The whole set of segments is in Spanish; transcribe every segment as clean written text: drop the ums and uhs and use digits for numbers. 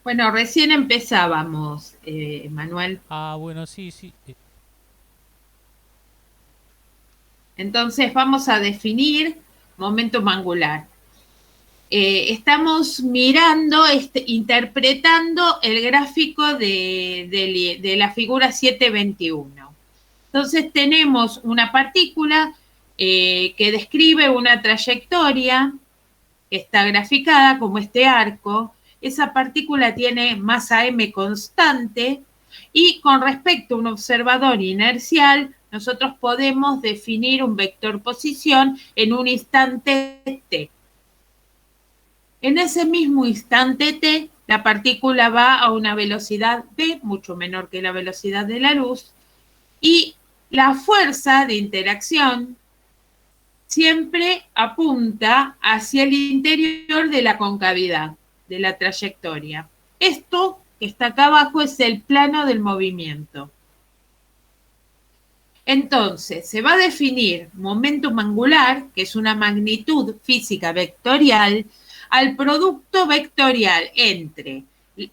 Bueno, recién empezábamos, Manuel. Ah, bueno, sí, sí. Entonces vamos a definir momentum angular. Estamos mirando, interpretando el gráfico de la figura 721. Entonces tenemos una partícula que describe una trayectoria que está graficada como este arco. Esa partícula tiene masa m constante y con respecto a un observador inercial, nosotros podemos definir un vector posición en un instante t. En ese mismo instante t, la partícula va a una velocidad v, mucho menor que la velocidad de la luz, y la fuerza de interacción siempre apunta hacia el interior de la concavidad, de la trayectoria. Esto que está acá abajo es el plano del movimiento. Entonces, se va a definir momentum angular, que es una magnitud física vectorial, al producto vectorial entre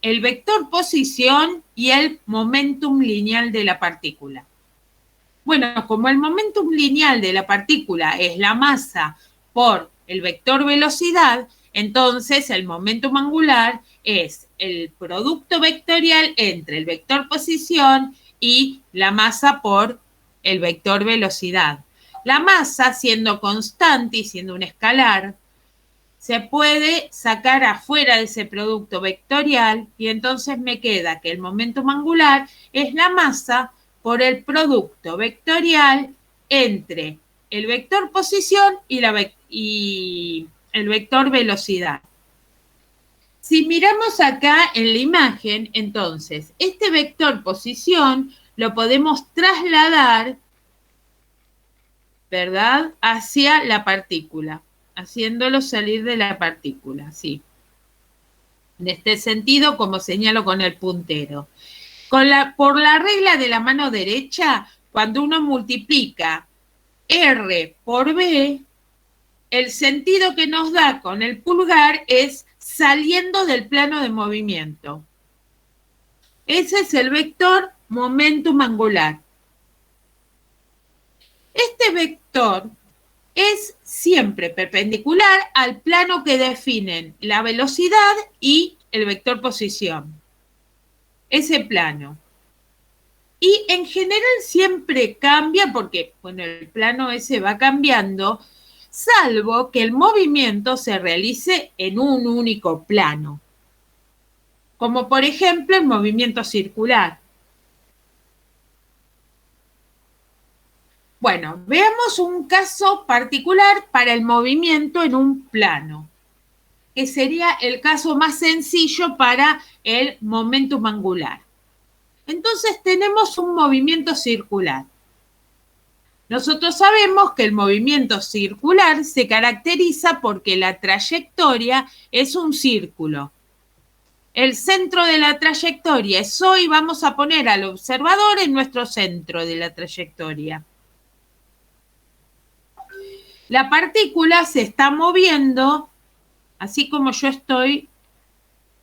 el vector posición y el momentum lineal de la partícula. Bueno, como el momentum lineal de la partícula es la masa por el vector velocidad, entonces el momentum angular es el producto vectorial entre el vector posición y la masa por el vector velocidad. La masa, siendo constante y siendo un escalar, se puede sacar afuera de ese producto vectorial y entonces me queda que el momentum angular es la masa por el producto vectorial entre el vector posición y el vector velocidad. Si miramos acá en la imagen, entonces, este vector posición lo podemos trasladar, ¿verdad?, hacia la partícula, haciéndolo salir de la partícula, sí. En este sentido, como señalo con el puntero. Por la regla de la mano derecha, cuando uno multiplica R por B, el sentido que nos da con el pulgar es saliendo del plano de movimiento. Ese es el vector momentum angular. Este vector es siempre perpendicular al plano que definen la velocidad y el vector posición. Ese plano. Y en general siempre cambia porque, bueno, el plano ese va cambiando, salvo que el movimiento se realice en un único plano. Como por ejemplo el movimiento circular. Bueno, veamos un caso particular para el movimiento en un plano, que sería el caso más sencillo para el momentum angular. Entonces tenemos un movimiento circular. Nosotros sabemos que el movimiento circular se caracteriza porque la trayectoria es un círculo. El centro de la trayectoria es O y vamos a poner al observador en nuestro centro de la trayectoria. La partícula se está moviendo, así como yo estoy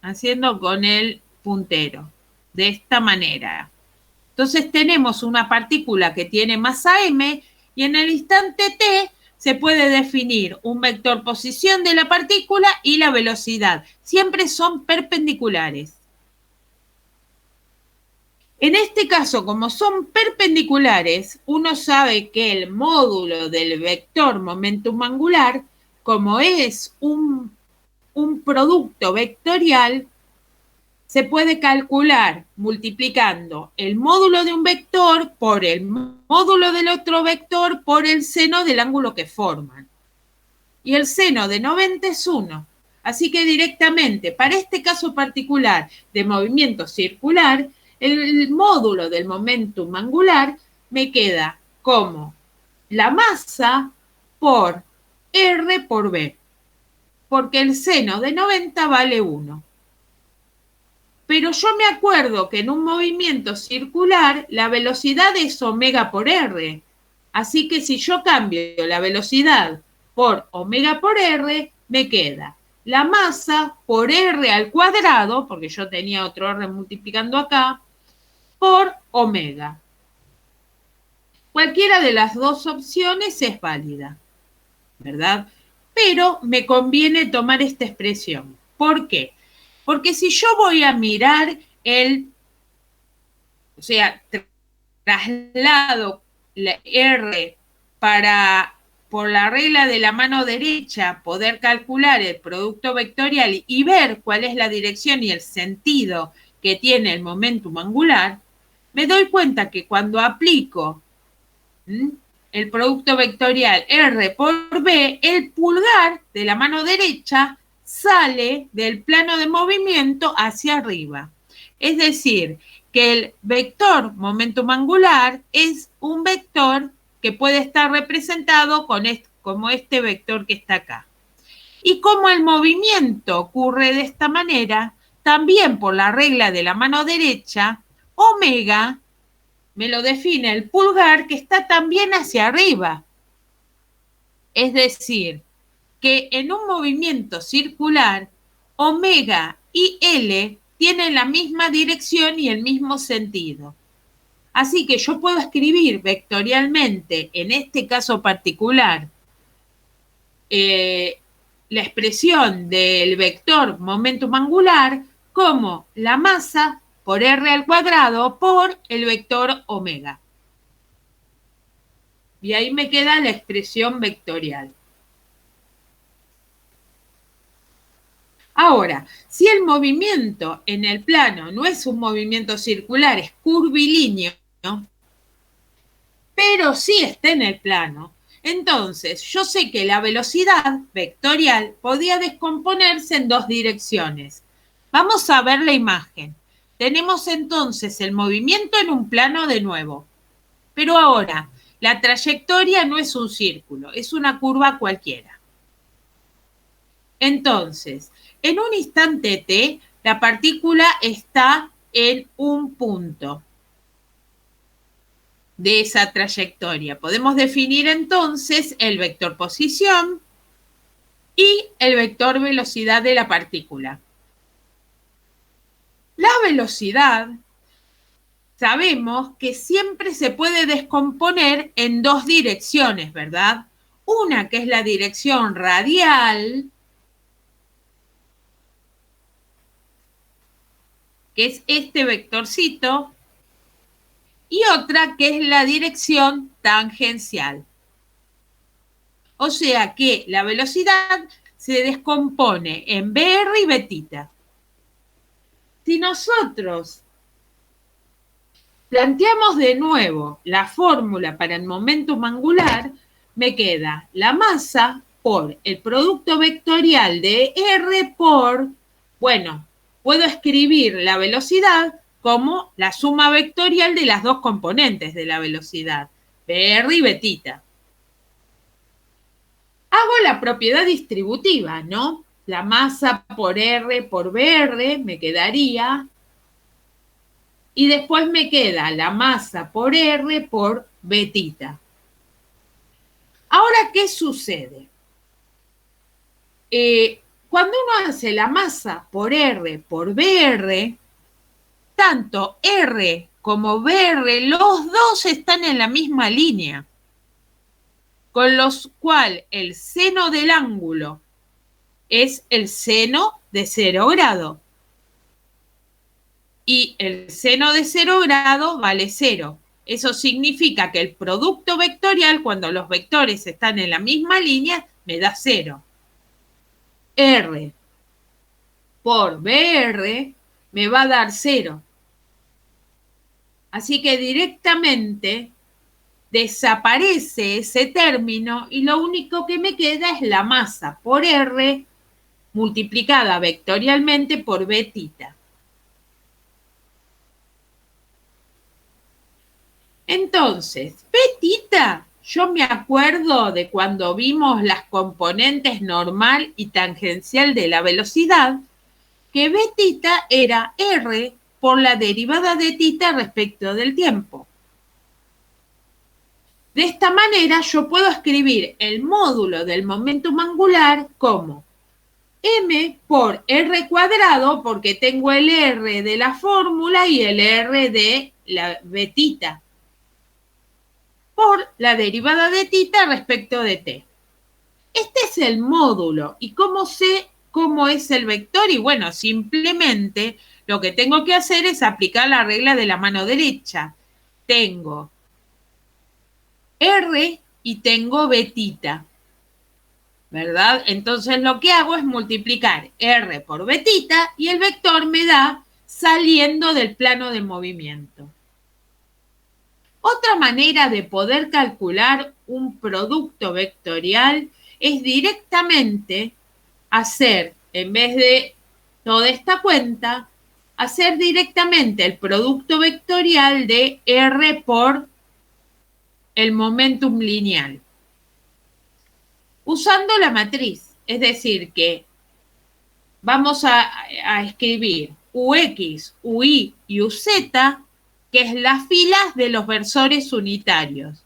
haciendo con el puntero, de esta manera. Entonces tenemos una partícula que tiene masa m y en el instante t se puede definir un vector posición de la partícula y la velocidad. Siempre son perpendiculares. En este caso, como son perpendiculares, uno sabe que el módulo del vector momentum angular, como es un producto vectorial, se puede calcular multiplicando el módulo de un vector por el módulo del otro vector por el seno del ángulo que forman. Y el seno de 90 es 1. Así que directamente, para este caso particular de movimiento circular, el módulo del momentum angular me queda como la masa por R por B, porque el seno de 90 vale 1. Pero yo me acuerdo que en un movimiento circular la velocidad es omega por r. Así que si yo cambio la velocidad por omega por r, me queda la masa por R al cuadrado, porque yo tenía otro R multiplicando acá, por omega. Cualquiera de las dos opciones es válida, ¿verdad? Pero me conviene tomar esta expresión. ¿Por qué? Porque si yo voy a mirar o sea, traslado la R por la regla de la mano derecha, poder calcular el producto vectorial y ver cuál es la dirección y el sentido que tiene el momentum angular, me doy cuenta que cuando aplico el producto vectorial R por B, el pulgar de la mano derecha sale del plano de movimiento hacia arriba. Es decir, que el vector momentum angular es un vector que puede estar representado como este vector que está acá. Y como el movimiento ocurre de esta manera, también por la regla de la mano derecha, omega me lo define el pulgar que está también hacia arriba. Es decir, que en un movimiento circular, omega y L tienen la misma dirección y el mismo sentido. Así que yo puedo escribir vectorialmente, en este caso particular, la expresión del vector momentum angular como la masa por R al cuadrado por el vector omega. Y ahí me queda la expresión vectorial. Ahora, si el movimiento en el plano no es un movimiento circular, es curvilíneo, pero sí está en el plano, entonces yo sé que la velocidad vectorial podía descomponerse en dos direcciones. Vamos a ver la imagen. Tenemos entonces el movimiento en un plano de nuevo, pero ahora la trayectoria no es un círculo, es una curva cualquiera. Entonces, en un instante t, la partícula está en un punto de esa trayectoria. Podemos definir entonces el vector posición y el vector velocidad de la partícula. La velocidad sabemos que siempre se puede descomponer en dos direcciones, ¿verdad? Una que es la dirección radial, que es este vectorcito, y otra que es la dirección tangencial. O sea que la velocidad se descompone en BR y betita. Si nosotros planteamos de nuevo la fórmula para el momentum angular, me queda la masa por el producto vectorial de R por, bueno, puedo escribir la velocidad como la suma vectorial de las dos componentes de la velocidad, BR y betita. Hago la propiedad distributiva, ¿no? La masa por R por BR me quedaría, y después me queda la masa por R por betita. Ahora, ¿qué sucede? Cuando uno hace la masa por R por BR, tanto R como BR, los dos están en la misma línea, con lo cual el seno del ángulo es el seno de 0 grado. Y el seno de 0 grado vale 0. Eso significa que el producto vectorial, cuando los vectores están en la misma línea, me da 0. R por BR me va a dar 0. Así que directamente desaparece ese término y lo único que me queda es la masa por R multiplicada vectorialmente por betita. Entonces, betita, yo me acuerdo de cuando vimos las componentes normal y tangencial de la velocidad, que betita era R por la derivada de tita respecto del tiempo. De esta manera yo puedo escribir el módulo del momentum angular como m por r cuadrado, porque tengo el r de la fórmula y el r de la betita, por la derivada de tita respecto de t. Este es el módulo. ¿Y cómo sé cómo es el vector? Y bueno, simplemente lo que tengo que hacer es aplicar la regla de la mano derecha. Tengo r y tengo betita, ¿verdad? Entonces lo que hago es multiplicar r por betita y el vector me da saliendo del plano de movimiento. Otra manera de poder calcular un producto vectorial es directamente hacer, en vez de toda esta cuenta, hacer directamente el producto vectorial de R por el momentum lineal. Usando la matriz, es decir, que vamos a escribir UX, UI y UZ, que es las filas de los versores unitarios,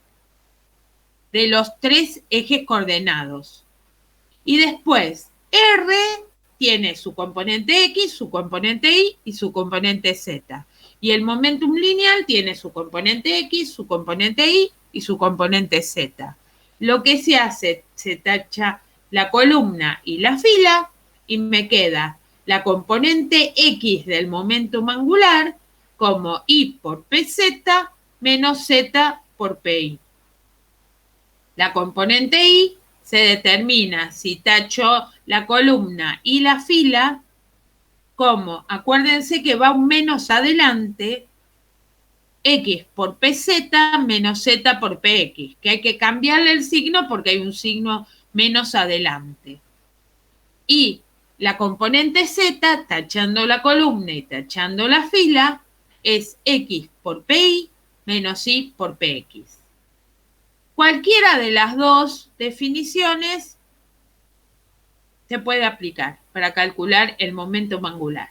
de los tres ejes coordenados. Y después, R tiene su componente X, su componente Y y su componente Z. Y el momentum lineal tiene su componente X, su componente Y y su componente Z. Lo que se hace, se tacha la columna y la fila y me queda la componente X del momentum angular como Y por PZ menos Z por PI. La componente Y se determina si tacho la columna y la fila como, acuérdense que va un menos adelante, X por PZ menos Z por PX, que hay que cambiarle el signo porque hay un signo menos adelante. Y la componente Z, tachando la columna y tachando la fila, es X por PI menos Y por PX. Cualquiera de las dos definiciones se puede aplicar para calcular el momentum angular.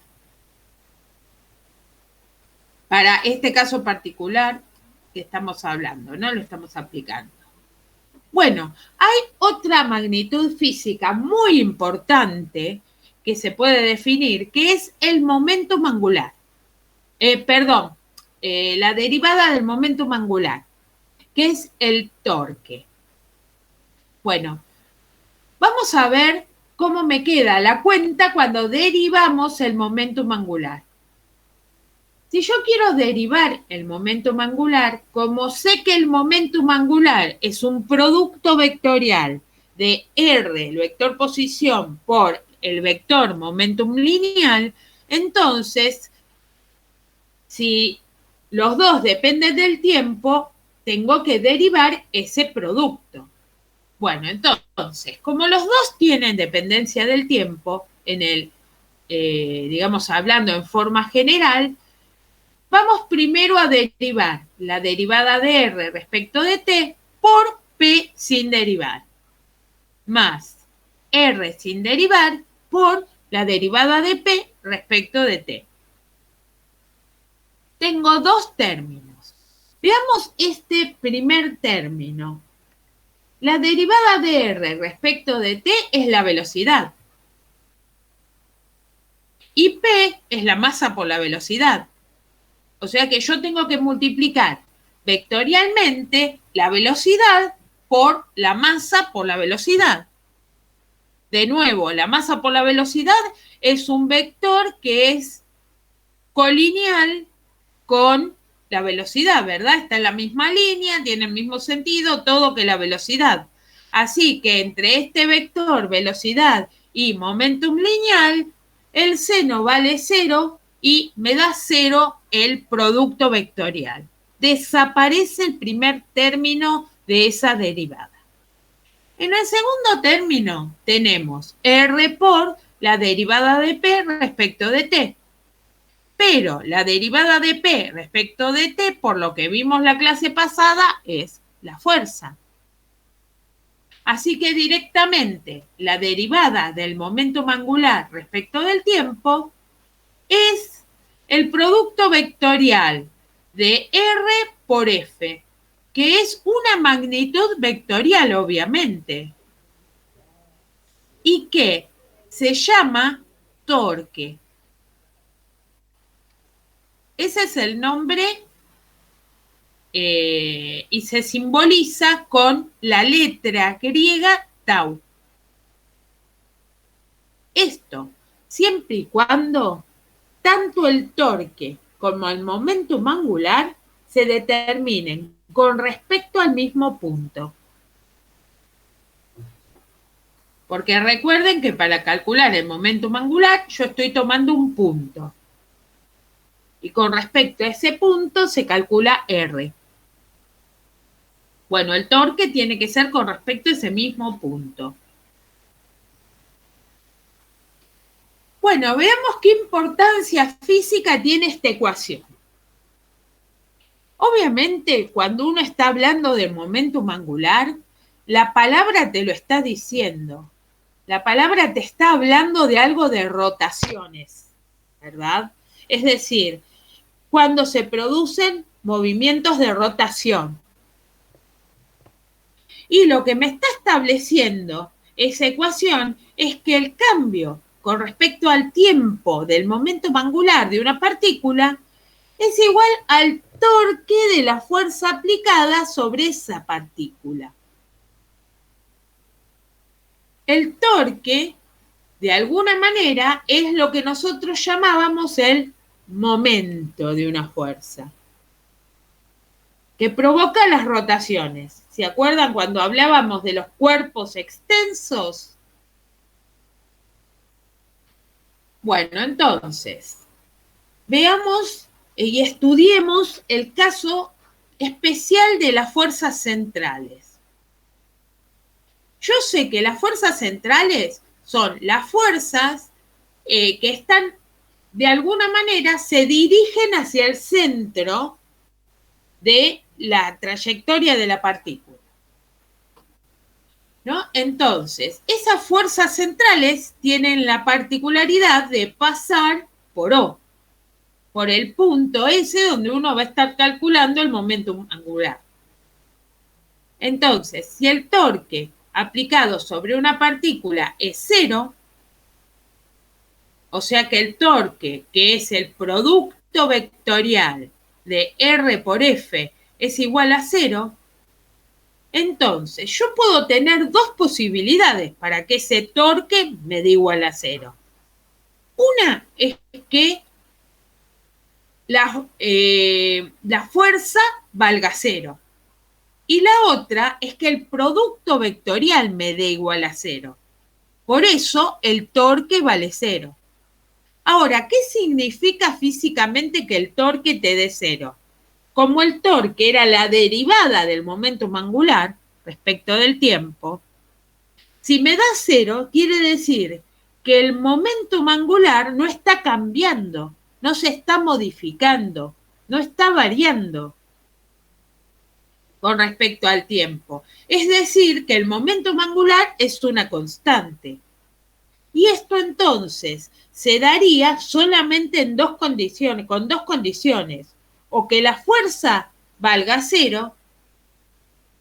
Para este caso particular que estamos hablando, ¿no? Lo estamos aplicando. Bueno, hay otra magnitud física muy importante que se puede definir, que es el momentum angular. La derivada del momentum angular, que es el torque. Bueno, vamos a ver cómo me queda la cuenta cuando derivamos el momentum angular. Si yo quiero derivar el momentum angular, como sé que el momentum angular es un producto vectorial de R, el vector posición, por el vector momentum lineal, entonces, si los dos dependen del tiempo, tengo que derivar ese producto. Bueno, entonces, como los dos tienen dependencia del tiempo, en el, digamos, hablando en forma general, vamos primero a derivar la derivada de R respecto de T por P sin derivar, más R sin derivar por la derivada de P respecto de T. Tengo dos términos. Veamos este primer término. La derivada de R respecto de T es la velocidad. Y P es la masa por la velocidad. O sea que yo tengo que multiplicar vectorialmente la velocidad por la masa por la velocidad. De nuevo, la masa por la velocidad es un vector que es colineal con la velocidad, ¿verdad? Está en la misma línea, tiene el mismo sentido, todo que la velocidad. Así que entre este vector, velocidad y momentum lineal, el seno vale 0 y me da 0 el producto vectorial. Desaparece el primer término de esa derivada. En el segundo término tenemos R por la derivada de P respecto de T. Pero la derivada de P respecto de T, por lo que vimos la clase pasada, es la fuerza. Así que directamente la derivada del momentum angular respecto del tiempo es el producto vectorial de R por F, que es una magnitud vectorial, obviamente, y que se llama torque. Ese es el nombre y se simboliza con la letra griega tau. Esto, siempre y cuando tanto el torque como el momentum angular se determinen con respecto al mismo punto. Porque recuerden que para calcular el momentum angular yo estoy tomando un punto. Y con respecto a ese punto se calcula R. Bueno, el torque tiene que ser con respecto a ese mismo punto. Bueno, veamos qué importancia física tiene esta ecuación. Obviamente, cuando uno está hablando del momentum angular, la palabra te lo está diciendo. La palabra te está hablando de algo de rotaciones, ¿verdad? Es decir, cuando se producen movimientos de rotación. Y lo que me está estableciendo esa ecuación es que el cambio con respecto al tiempo del momento angular de una partícula es igual al torque de la fuerza aplicada sobre esa partícula. El torque, de alguna manera, es lo que nosotros llamábamos el momento de una fuerza, que provoca las rotaciones. ¿Se acuerdan cuando hablábamos de los cuerpos extensos? Bueno, entonces, veamos y estudiemos el caso especial de las fuerzas centrales. Yo sé que las fuerzas centrales son las fuerzas que están, de alguna manera, se dirigen hacia el centro de la trayectoria de la partícula, ¿no? Entonces, esas fuerzas centrales tienen la particularidad de pasar por O, por el punto S donde uno va a estar calculando el momento angular. Entonces, si el torque aplicado sobre una partícula es cero, o sea que el torque, que es el producto vectorial de R por F, es igual a cero, entonces yo puedo tener dos posibilidades para que ese torque me dé igual a cero. Una es que la fuerza valga cero. Y la otra es que el producto vectorial me dé igual a cero. Por eso el torque vale cero. Ahora, ¿qué significa físicamente que el torque te dé cero? Como el torque era la derivada del momento angular respecto del tiempo, si me da cero, quiere decir que el momento angular no está cambiando, no se está modificando, no está variando con respecto al tiempo. Es decir, que el momento angular es una constante. Y esto entonces se daría solamente en dos condiciones, con dos condiciones. O que la fuerza valga cero,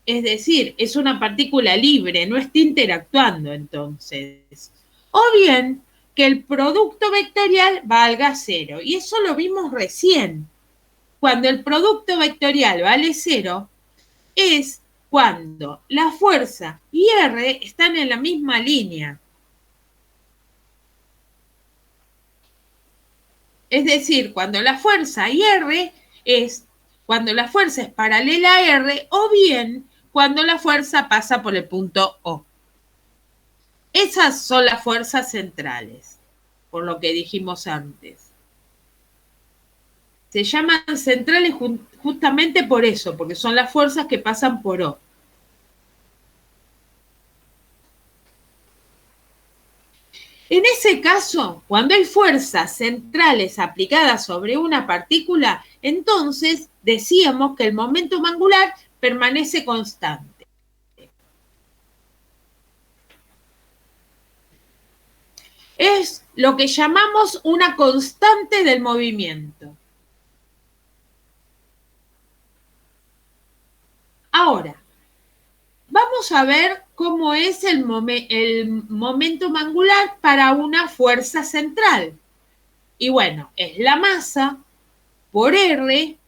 es decir, es una partícula libre, no está interactuando entonces. O bien que el producto vectorial valga cero. Y eso lo vimos recién. Cuando el producto vectorial vale cero, es cuando la fuerza y R están en la misma línea. Es decir, cuando la fuerza y R es cuando la fuerza es paralela a R o bien cuando la fuerza pasa por el punto O. Esas son las fuerzas centrales, por lo que dijimos antes. Se llaman centrales justamente por eso, porque son las fuerzas que pasan por O. En ese caso, cuando hay fuerzas centrales aplicadas sobre una partícula, entonces decíamos que el momento angular permanece constante. Es lo que llamamos una constante del movimiento. Ahora, vamos a ver cómo es el momentum angular para una fuerza central. Y bueno, es la masa por R,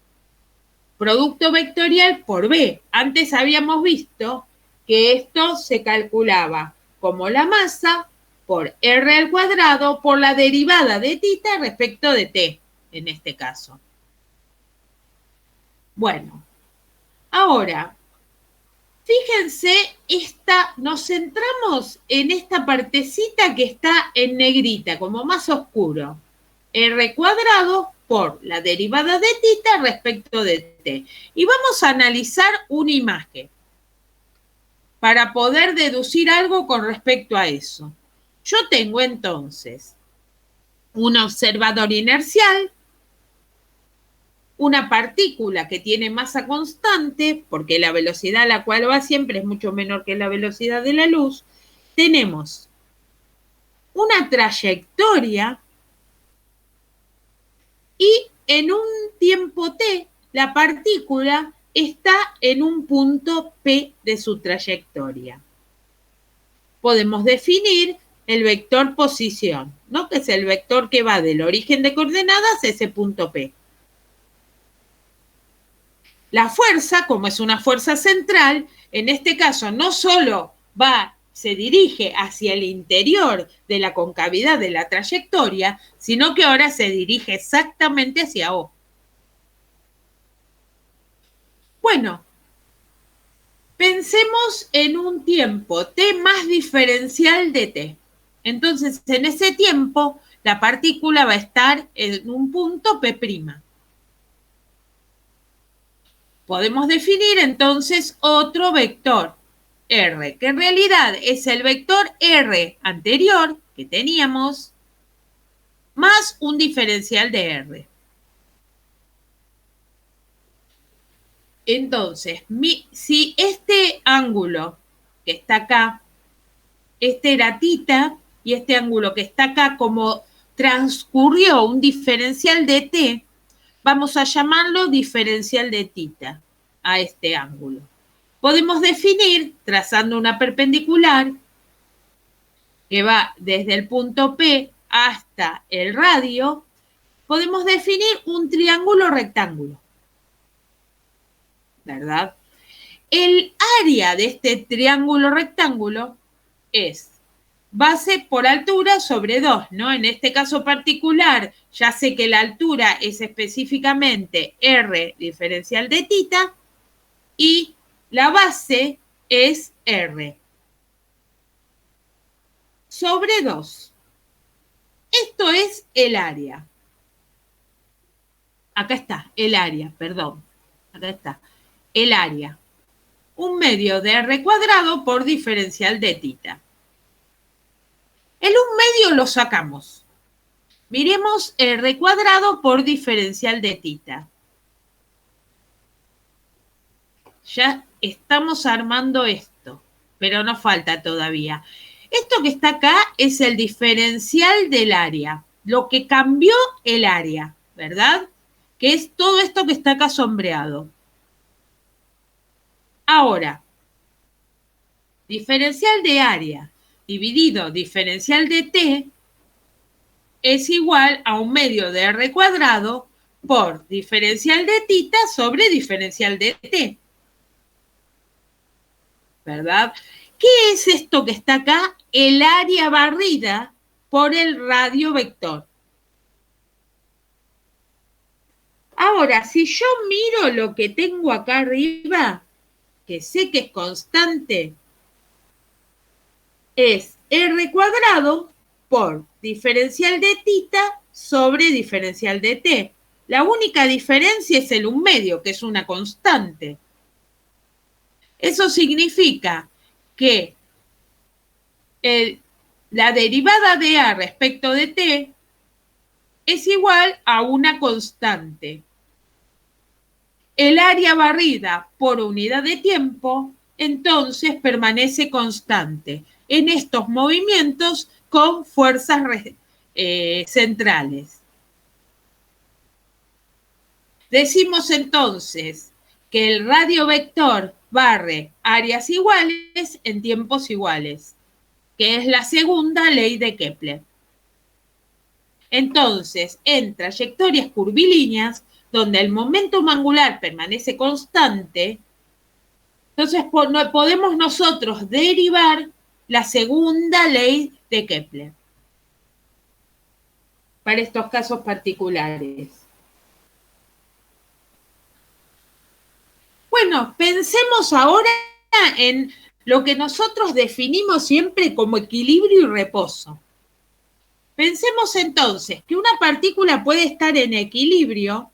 producto vectorial por B. Antes habíamos visto que esto se calculaba como la masa por R al cuadrado por la derivada de θ respecto de T, en este caso. Bueno, ahora, fíjense, nos centramos en esta partecita que está en negrita, como más oscuro. R cuadrado por la derivada de θ respecto de T. Y vamos a analizar una imagen para poder deducir algo con respecto a eso. Yo tengo entonces un observador inercial, una partícula que tiene masa constante, porque la velocidad a la cual va siempre es mucho menor que la velocidad de la luz. Tenemos una trayectoria y en un tiempo t, la partícula está en un punto P de su trayectoria. Podemos definir el vector posición, ¿no? Que es el vector que va del origen de coordenadas a ese punto P. La fuerza, como es una fuerza central, en este caso no solo se dirige hacia el interior de la concavidad de la trayectoria, sino que ahora se dirige exactamente hacia O. Bueno, pensemos en un tiempo t más diferencial de t. Entonces, en ese tiempo, la partícula va a estar en un punto P'. Podemos definir entonces otro vector, R, que en realidad es el vector R anterior que teníamos, más un diferencial de R. Entonces, si este ángulo que está acá, este era θ, y este ángulo que está acá, como transcurrió un diferencial de t, vamos a llamarlo diferencial de θ a este ángulo. Podemos definir, trazando una perpendicular, que va desde el punto P hasta el radio, podemos definir un triángulo rectángulo, ¿verdad? El área de este triángulo rectángulo es base por altura sobre 2, ¿no? En este caso particular, ya sé que la altura es específicamente R diferencial de θ y la base es R sobre 2. Esto es el área. Acá está, el área, perdón. Acá está, el área. Un medio de R cuadrado por diferencial de θ. El un medio lo sacamos. Miremos R cuadrado por diferencial de θ. Ya estamos armando esto, pero nos falta todavía. Esto que está acá es el diferencial del área, lo que cambió el área, ¿verdad? Que es todo esto que está acá sombreado. Ahora, diferencial de área dividido diferencial de t es igual a un medio de R cuadrado por diferencial de θ sobre diferencial de t. ¿Verdad? ¿Qué es esto que está acá? El área barrida por el radio vector. Ahora, si yo miro lo que tengo acá arriba, que sé que es constante, es R cuadrado por diferencial de θ sobre diferencial de t. La única diferencia es el un medio, que es una constante. Eso significa que la derivada de A respecto de t es igual a una constante. El área barrida por unidad de tiempo, entonces, permanece constante en estos movimientos con fuerzas centrales. Decimos entonces que el radio vector barre áreas iguales en tiempos iguales, que es la segunda ley de Kepler. Entonces, en trayectorias curvilíneas, donde el momento angular permanece constante, entonces podemos nosotros derivar la segunda ley de Kepler para estos casos particulares. Bueno, pensemos ahora en lo que nosotros definimos siempre como equilibrio y reposo. Pensemos entonces que una partícula puede estar en equilibrio,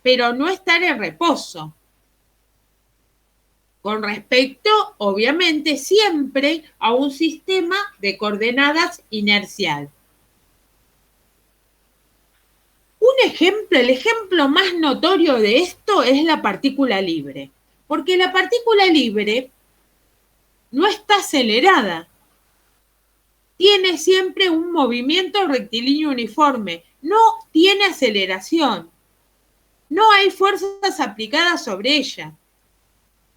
pero no estar en reposo. Con respecto, obviamente, siempre a un sistema de coordenadas inercial. Un ejemplo, el ejemplo más notorio de esto es la partícula libre, porque la partícula libre no está acelerada, tiene siempre un movimiento rectilíneo uniforme, no tiene aceleración, no hay fuerzas aplicadas sobre ella.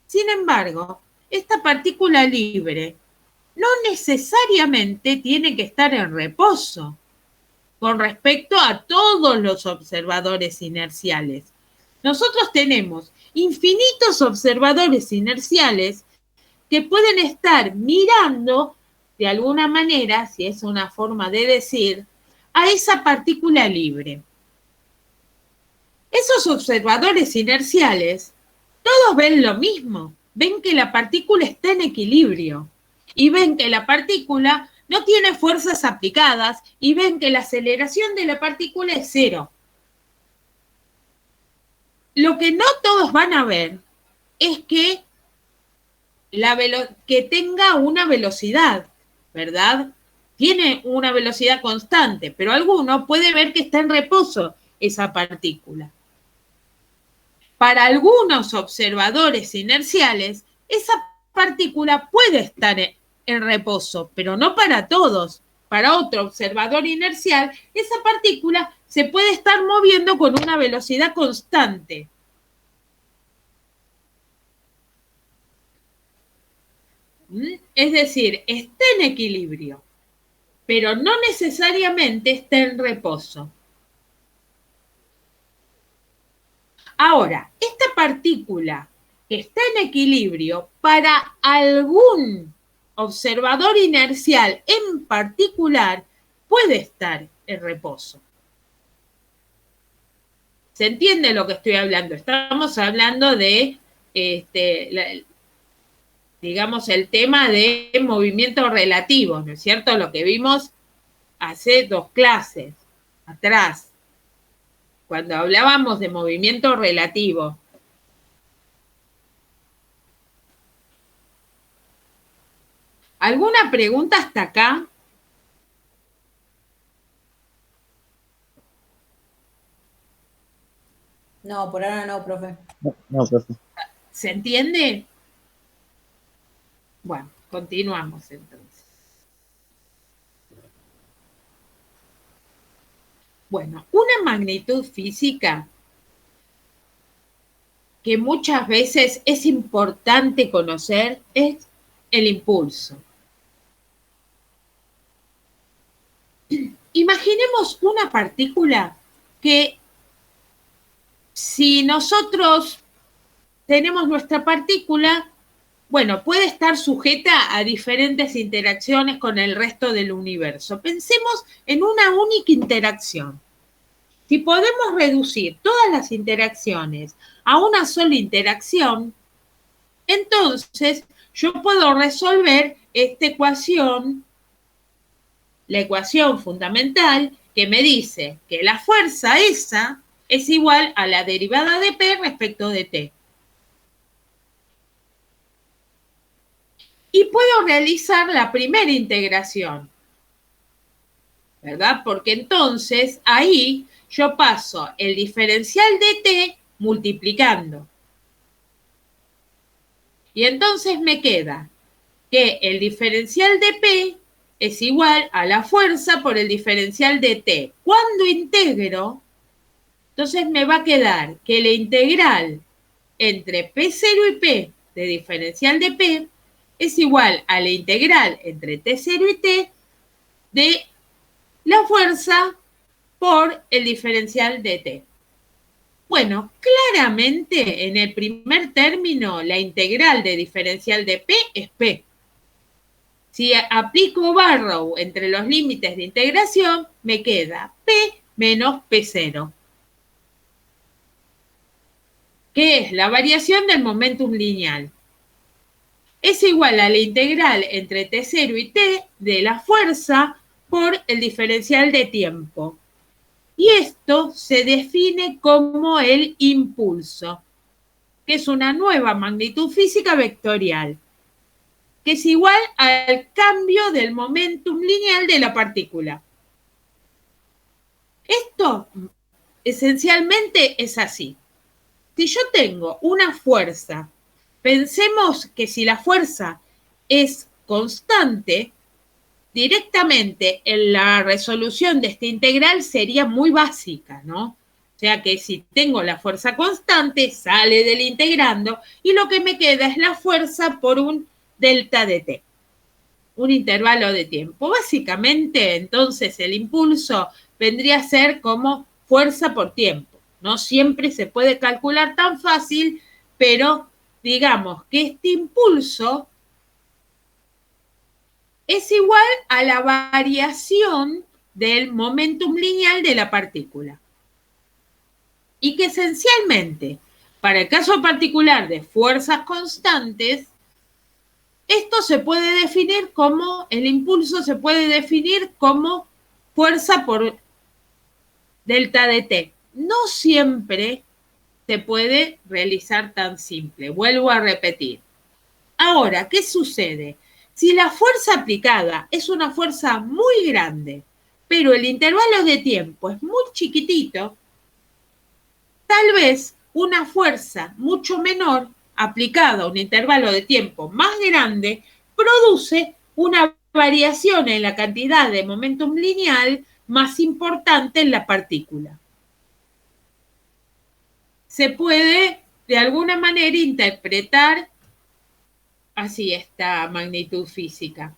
Sin embargo, esta partícula libre no necesariamente tiene que estar en reposo con respecto a todos los observadores inerciales. Nosotros tenemos infinitos observadores inerciales que pueden estar mirando de alguna manera, si es una forma de decir, a esa partícula libre. Esos observadores inerciales, todos ven lo mismo, ven que la partícula está en equilibrio y ven que la partícula no tiene fuerzas aplicadas y ven que la aceleración de la partícula es cero. Lo que no todos van a ver es que, que tenga una velocidad, ¿verdad? Tiene una velocidad constante, pero alguno puede ver que está en reposo esa partícula. Para algunos observadores inerciales, esa partícula puede estar en reposo, pero no para todos. Para otro observador inercial, esa partícula se puede estar moviendo con una velocidad constante. Es decir, está en equilibrio, pero no necesariamente está en reposo. Ahora, esta partícula que está en equilibrio, para algún observador inercial en particular, puede estar en reposo. ¿Se entiende lo que estoy hablando? Estamos hablando de, digamos, el tema de movimiento relativo, ¿no es cierto? Lo que vimos hace 2 clases atrás, cuando hablábamos de movimiento relativo. ¿Alguna pregunta hasta acá? No, por ahora no, profe. No, profe. ¿Se entiende? Bueno, continuamos entonces. Bueno, una magnitud física que muchas veces es importante conocer es el impulso. Imaginemos una partícula que, si nosotros tenemos nuestra partícula, bueno, puede estar sujeta a diferentes interacciones con el resto del universo. Pensemos en una única interacción. Si podemos reducir todas las interacciones a una sola interacción, entonces yo puedo resolver esta ecuación, la ecuación fundamental, que me dice que la fuerza esa es igual a la derivada de P respecto de T. Y puedo realizar la primera integración, ¿verdad? Porque entonces ahí yo paso el diferencial de T multiplicando. Y entonces me queda que el diferencial de P es igual a la fuerza por el diferencial de T. Cuando integro, entonces me va a quedar que la integral entre P0 y P de diferencial de P es igual a la integral entre T0 y T de la fuerza por el diferencial de T. Bueno, claramente en el primer término la integral de diferencial de P es P. Si aplico Barrow entre los límites de integración, me queda P menos P0, que es la variación del momentum lineal. Es igual a la integral entre T0 y T de la fuerza por el diferencial de tiempo. Y esto se define como el impulso, que es una nueva magnitud física vectorial, que es igual al cambio del momentum lineal de la partícula. Esto esencialmente es así. Si yo tengo una fuerza, pensemos que si la fuerza es constante, directamente en la resolución de esta integral sería muy básica, ¿no? O sea que si tengo la fuerza constante, sale del integrando y lo que me queda es la fuerza por un delta de t, un intervalo de tiempo. Básicamente, entonces, el impulso vendría a ser como fuerza por tiempo. No siempre se puede calcular tan fácil, pero digamos que este impulso es igual a la variación del momentum lineal de la partícula. Y que esencialmente, para el caso particular de fuerzas constantes, esto se puede definir como, el impulso se puede definir como fuerza por delta de t. No siempre se puede realizar tan simple. Vuelvo a repetir. Ahora, ¿qué sucede? Si la fuerza aplicada es una fuerza muy grande, pero el intervalo de tiempo es muy chiquitito, tal vez una fuerza mucho menor aplicada a un intervalo de tiempo más grande produce una variación en la cantidad de momentum lineal más importante en la partícula. Se puede de alguna manera interpretar así esta magnitud física.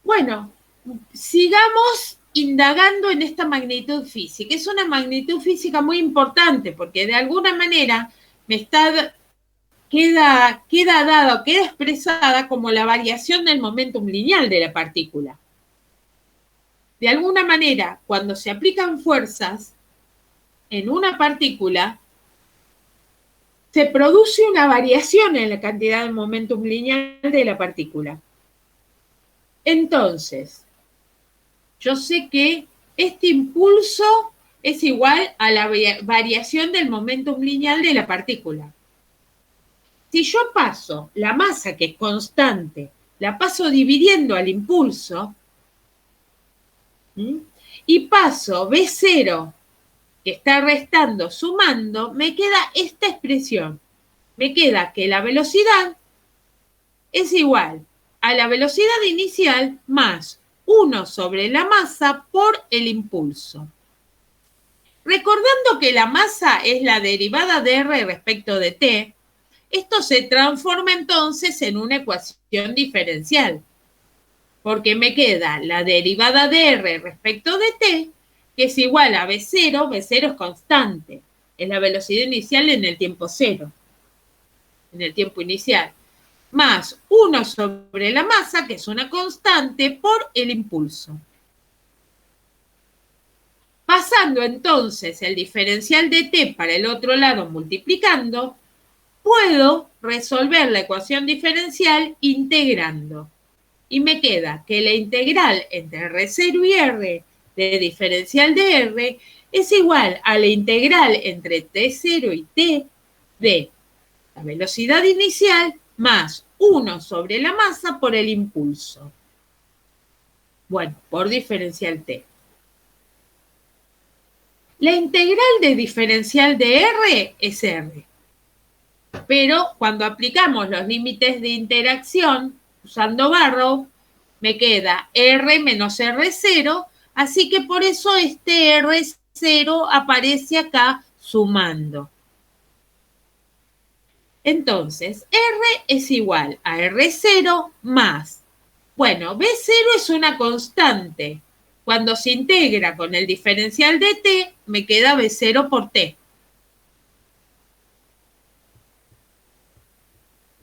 Bueno, sigamos indagando en esta magnitud física. Es una magnitud física muy importante porque de alguna manera queda expresada como la variación del momentum lineal de la partícula. De alguna manera, cuando se aplican fuerzas en una partícula, se produce una variación en la cantidad de momentum lineal de la partícula. Entonces, yo sé que este impulso es igual a la variación del momentum lineal de la partícula. Si yo paso la masa, que es constante, la paso dividiendo al impulso, y paso B0, que está restando, sumando, me queda esta expresión. Me queda que la velocidad es igual a la velocidad inicial más 1 sobre la masa por el impulso. Recordando que la masa es la derivada de R respecto de T, esto se transforma entonces en una ecuación diferencial, porque me queda la derivada de R respecto de T, que es igual a B0, B0 es constante, es la velocidad inicial en el tiempo cero, en el tiempo inicial, más 1 sobre la masa, que es una constante, por el impulso. Pasando entonces el diferencial de t para el otro lado multiplicando, puedo resolver la ecuación diferencial integrando. Y me queda que la integral entre R0 y R de diferencial de R es igual a la integral entre T0 y T de la velocidad inicial más 1 sobre la masa por el impulso. Bueno, por diferencial T. La integral de diferencial de R es R. Pero cuando aplicamos los límites de interacción usando Barrow, me queda R menos R0, así que por eso este R0 aparece acá sumando. Entonces, R es igual a R0 más. Bueno, B0 es una constante. Cuando se integra con el diferencial de T, me queda B0 por T.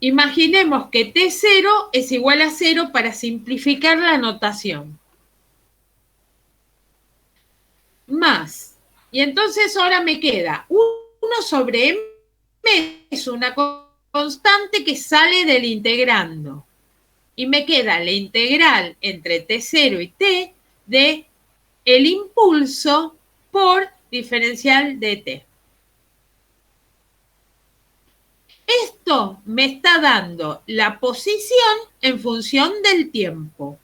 Imaginemos que T0 es igual a 0 para simplificar la notación. Más. Y entonces ahora me queda 1 sobre M es una constante que sale del integrando. Y me queda la integral entre T0 y T de el impulso por diferencial de T. Esto me está dando la posición en función del tiempo.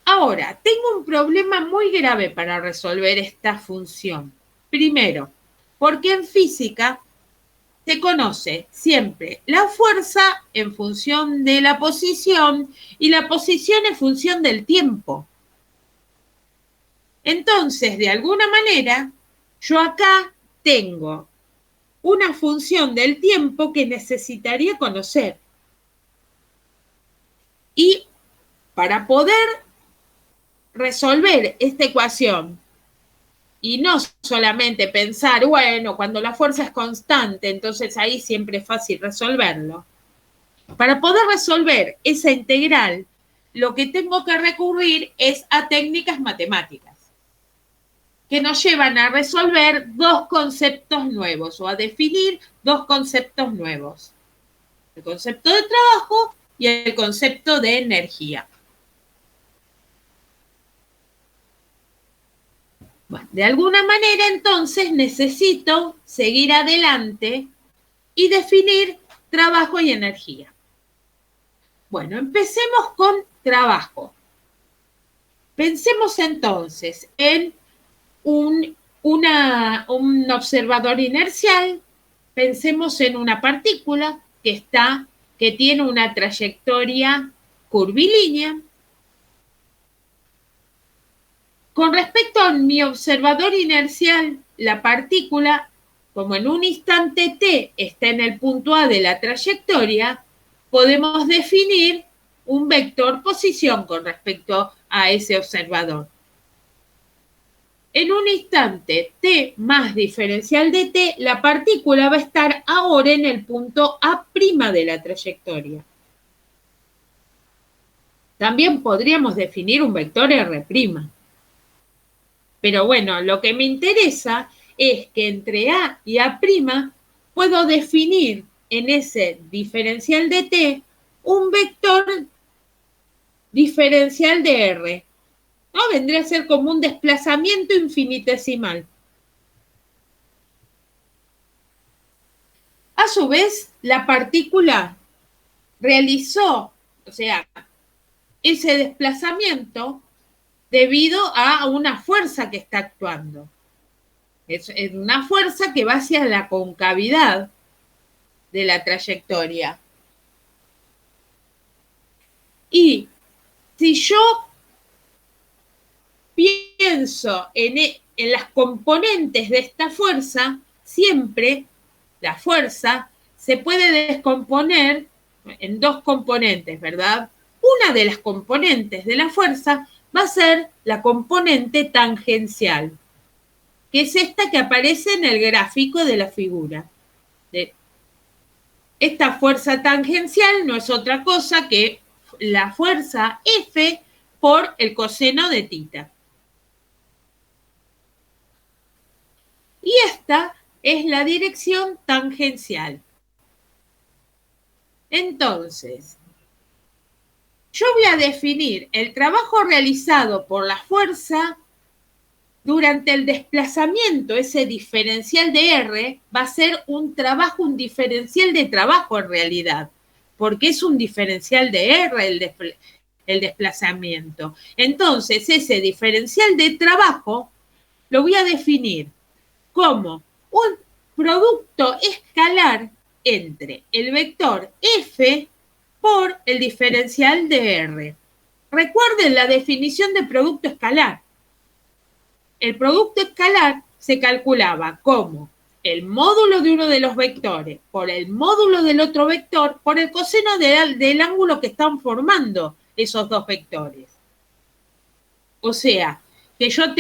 Ahora, tengo un problema muy grave para resolver esta función. Primero, porque en física se conoce siempre la fuerza en función de la posición y la posición en función del tiempo. Entonces, de alguna manera, yo acá tengo una función del tiempo que necesitaría conocer. Y para poder resolver esta ecuación y no solamente pensar, bueno, cuando la fuerza es constante, entonces ahí siempre es fácil resolverlo. Para poder resolver esa integral, lo que tengo que recurrir es a técnicas matemáticas, que nos llevan a resolver dos conceptos nuevos o a definir dos conceptos nuevos. El concepto de trabajo y el concepto de energía. Bueno, de alguna manera, entonces, necesito seguir adelante y definir trabajo y energía. Bueno, empecemos con trabajo. Pensemos entonces en un observador inercial, pensemos en una partícula que tiene una trayectoria curvilínea. Con respecto a mi observador inercial, la partícula, como en un instante t está en el punto A de la trayectoria, podemos definir un vector posición con respecto a ese observador. En un instante t más diferencial de t, la partícula va a estar ahora en el punto A' de la trayectoria. También podríamos definir un vector R'. Pero bueno, lo que me interesa es que entre A y A' puedo definir en ese diferencial de t un vector diferencial de R. ¿No? Vendría a ser como un desplazamiento infinitesimal. A su vez, la partícula realizó, o sea, ese desplazamiento debido a una fuerza que está actuando. Es una fuerza que va hacia la concavidad de la trayectoria. Y si yo pienso en las componentes de esta fuerza, siempre la fuerza se puede descomponer en dos componentes, ¿verdad? Una de las componentes de la fuerza va a ser la componente tangencial, que es esta que aparece en el gráfico de la figura. Esta fuerza tangencial no es otra cosa que la fuerza F por el coseno de tita. Y esta es la dirección tangencial. Entonces, yo voy a definir el trabajo realizado por la fuerza durante el desplazamiento. Ese diferencial de R va a ser un diferencial de trabajo en realidad, porque es un diferencial de R el desplazamiento. Entonces, ese diferencial de trabajo lo voy a definir como un producto escalar entre el vector F por el diferencial de R. Recuerden la definición de producto escalar. El producto escalar se calculaba como el módulo de uno de los vectores por el módulo del otro vector por el coseno del ángulo que están formando esos dos vectores. O sea, que yo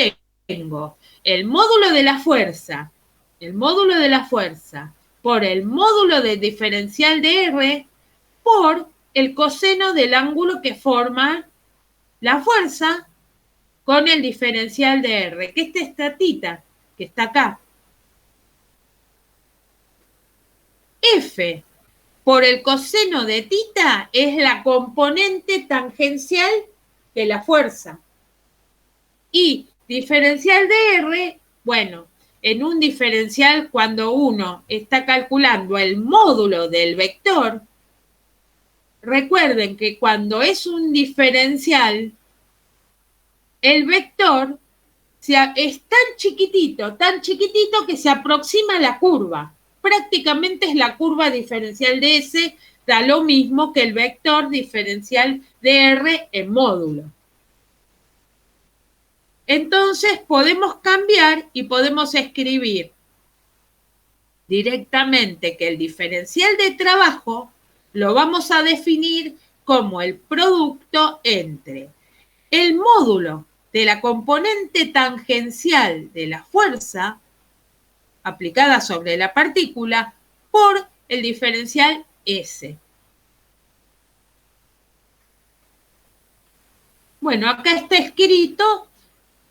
tengo el módulo de la fuerza por el módulo del diferencial de R por el coseno del ángulo que forma la fuerza con el diferencial de R, que es esta tita que está acá. F por el coseno de tita es la componente tangencial de la fuerza. Y diferencial de R, bueno, en un diferencial cuando uno está calculando el módulo del vector, recuerden que cuando es un diferencial, el vector es tan chiquitito que se aproxima a la curva. Prácticamente es la curva diferencial de S, da lo mismo que el vector diferencial de R en módulo. Entonces podemos cambiar y podemos escribir directamente que el diferencial de trabajo lo vamos a definir como el producto entre el módulo de la componente tangencial de la fuerza aplicada sobre la partícula por el diferencial S. Bueno, acá está escrito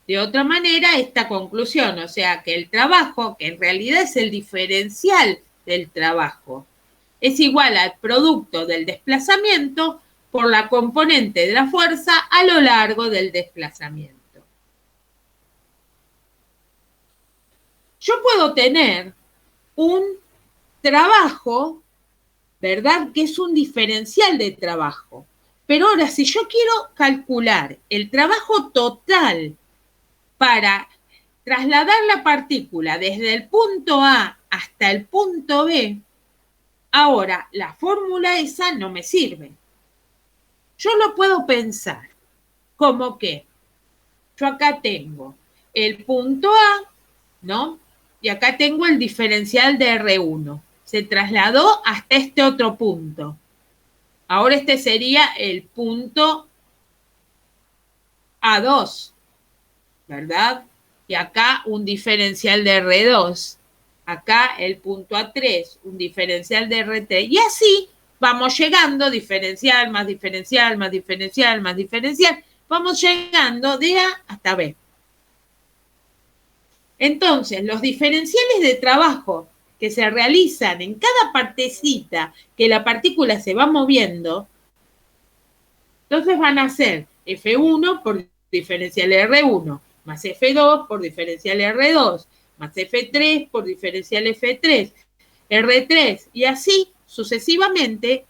de otra manera esta conclusión, o sea que el trabajo, que en realidad es el diferencial del trabajo, es igual al producto del desplazamiento por la componente de la fuerza a lo largo del desplazamiento. Yo puedo tener un trabajo, ¿verdad? Que es un diferencial de trabajo. Pero ahora, si yo quiero calcular el trabajo total para trasladar la partícula desde el punto A hasta el punto B, ahora la fórmula esa no me sirve. Yo lo puedo pensar como que yo acá tengo el punto A, ¿no? Y acá tengo el diferencial de R1. Se trasladó hasta este otro punto. Ahora este sería el punto A2, ¿verdad? Y acá un diferencial de R2. Acá el punto A3, un diferencial de R3. Y así vamos llegando, diferencial, más diferencial, más diferencial, más diferencial. Vamos llegando de A hasta B. Entonces, los diferenciales de trabajo que se realizan en cada partecita que la partícula se va moviendo, entonces van a ser F1 por diferencial R1, más F2 por diferencial R2, más F3 por diferencial F3, R3, y así sucesivamente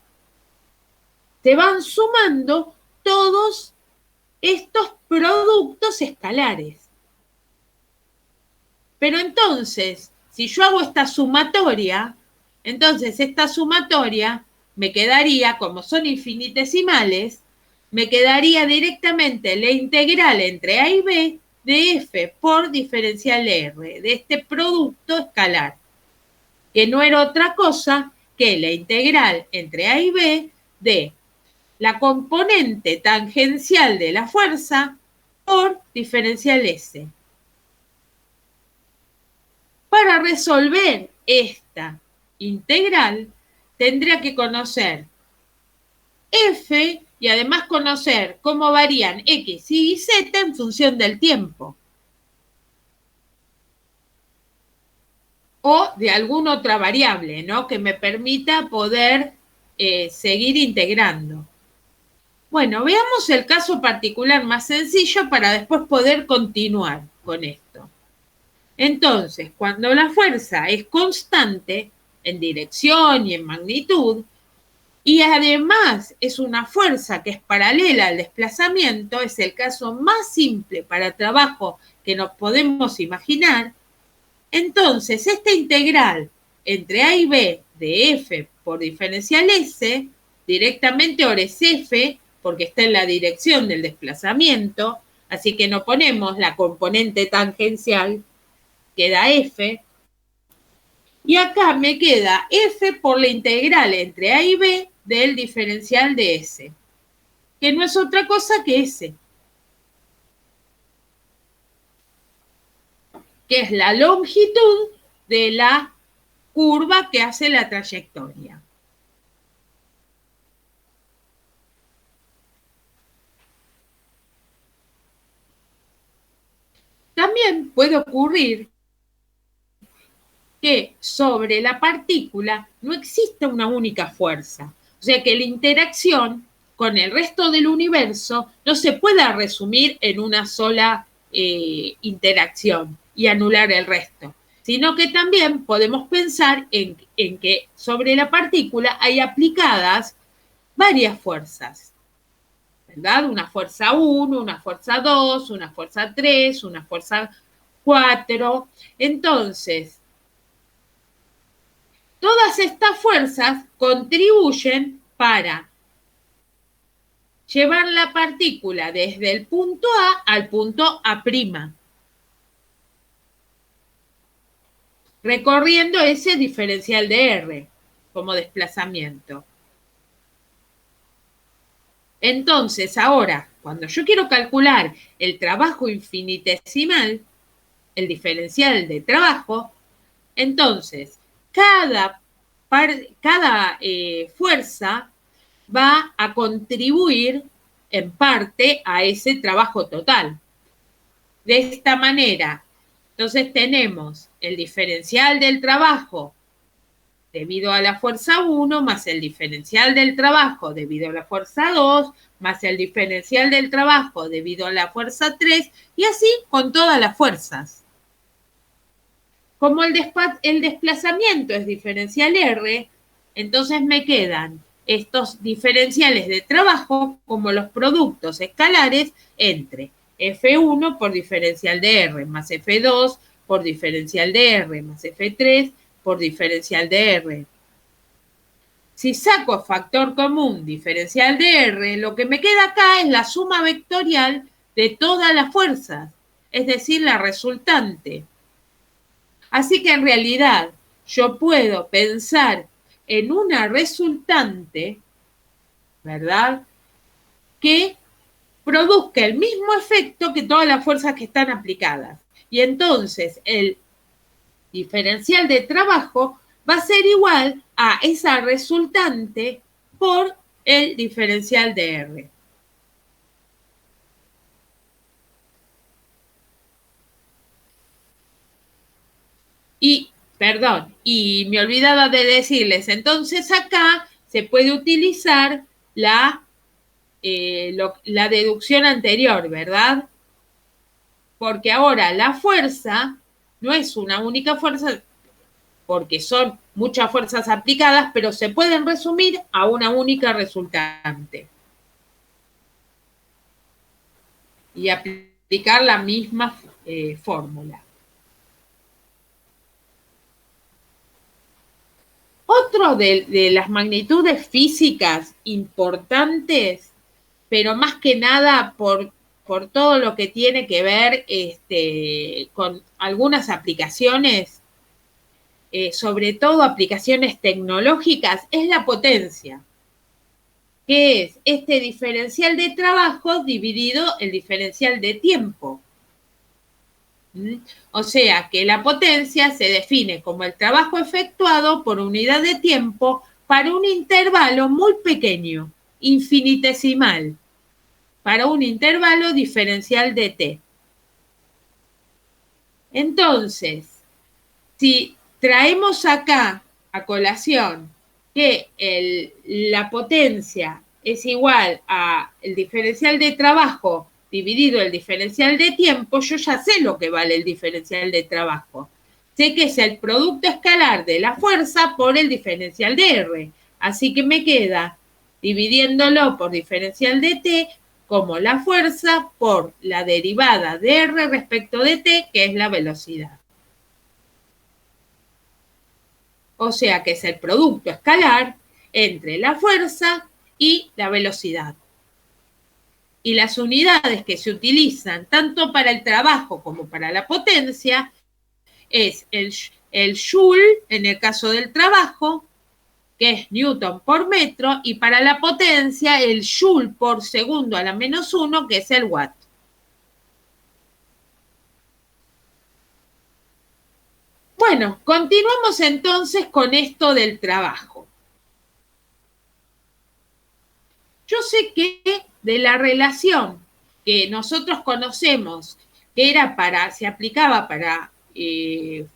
se van sumando todos estos productos escalares. Pero entonces, si yo hago esta sumatoria, entonces esta sumatoria me quedaría, como son infinitesimales, me quedaría directamente la integral entre A y B de F por diferencial R, de este producto escalar, que no era otra cosa que la integral entre A y B de la componente tangencial de la fuerza por diferencial S. Para resolver esta integral, tendría que conocer F y además conocer cómo varían X y Z en función del tiempo. O de alguna otra variable, ¿no? Que me permita poder seguir integrando. Bueno, veamos el caso particular más sencillo para después poder continuar con esto. Entonces, cuando la fuerza es constante en dirección y en magnitud, y además es una fuerza que es paralela al desplazamiento, es el caso más simple para trabajo que nos podemos imaginar, entonces esta integral entre A y B de F por diferencial S, directamente ahora es F, porque está en la dirección del desplazamiento, así que no ponemos la componente tangencial, queda F, Y acá me queda F por la integral entre A y B del diferencial de S, que no es otra cosa que S, que es la longitud de la curva que hace la trayectoria. También puede ocurrir que sobre la partícula no existe una única fuerza. O sea que la interacción con el resto del universo no se puede resumir en una sola interacción y anular el resto, sino que también podemos pensar en que sobre la partícula hay aplicadas varias fuerzas, ¿verdad? Una fuerza 1, una fuerza 2, una fuerza 3, una fuerza 4. Entonces, todas estas fuerzas contribuyen para llevar la partícula desde el punto A al punto A', recorriendo ese diferencial de R como desplazamiento. Entonces, ahora, cuando yo quiero calcular el trabajo infinitesimal, el diferencial de trabajo, entonces, cada fuerza va a contribuir en parte a ese trabajo total. De esta manera, entonces tenemos el diferencial del trabajo debido a la fuerza 1 más el diferencial del trabajo debido a la fuerza 2 más el diferencial del trabajo debido a la fuerza 3 y así con todas las fuerzas. Como el desplazamiento es diferencial R, entonces me quedan estos diferenciales de trabajo como los productos escalares entre F1 por diferencial de R más F2 por diferencial de R más F3 por diferencial de R. Si saco factor común diferencial de R, lo que me queda acá es la suma vectorial de todas las fuerzas, es decir, la resultante. Así que en realidad yo puedo pensar en una resultante, ¿verdad?, que produzca el mismo efecto que todas las fuerzas que están aplicadas. Y entonces el diferencial de trabajo va a ser igual a esa resultante por el diferencial de R. Y me olvidaba de decirles, entonces acá se puede utilizar la deducción anterior, ¿verdad? Porque ahora la fuerza no es una única fuerza, porque son muchas fuerzas aplicadas, pero se pueden resumir a una única resultante. Y aplicar la misma fórmula. Otro de las magnitudes físicas importantes, pero más que nada por todo lo que tiene que ver con algunas aplicaciones, sobre todo aplicaciones tecnológicas, es la potencia, que es este diferencial de trabajo dividido el diferencial de tiempo. O sea que la potencia se define como el trabajo efectuado por unidad de tiempo para un intervalo muy pequeño, infinitesimal, para un intervalo diferencial de t. Entonces, si traemos acá a colación que la potencia es igual al diferencial de trabajo dividido el diferencial de tiempo, yo ya sé lo que vale el diferencial de trabajo. Sé que es el producto escalar de la fuerza por el diferencial de R. Así que me queda, dividiéndolo por diferencial de t, como la fuerza por la derivada de R respecto de t, que es la velocidad. O sea que es el producto escalar entre la fuerza y la velocidad. Y las unidades que se utilizan tanto para el trabajo como para la potencia es el el joule en el caso del trabajo, que es newton por metro, y para la potencia el joule por segundo a la menos 1, que es el watt. Bueno, continuamos entonces con esto del trabajo. Yo sé que de la relación que nosotros conocemos, que se aplicaba para